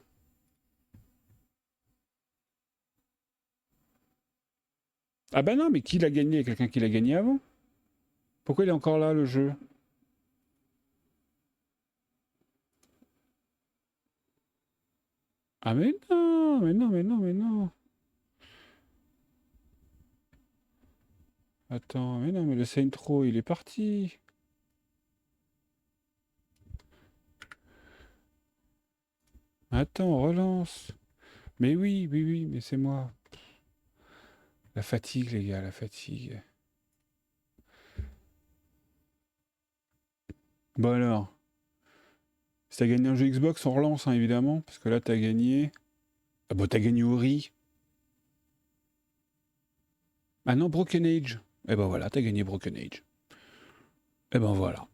Ah bah non, mais qui l'a gagné? Quelqu'un qui l'a gagné avant. Pourquoi il est encore là, le jeu? Ah mais non, mais non, mais non, mais non. Attends, mais non, mais le Saint Row, il est parti. Attends, on relance. Mais oui, oui, oui, mais c'est moi. La fatigue, les gars, la fatigue. Bon alors. Si t'as gagné un jeu Xbox, on relance, hein, évidemment. Parce que là, t'as gagné... Ah bah t'as gagné Ori. Ah non, Broken Age. Eh ben voilà, t'as gagné Broken Age. Eh ben voilà.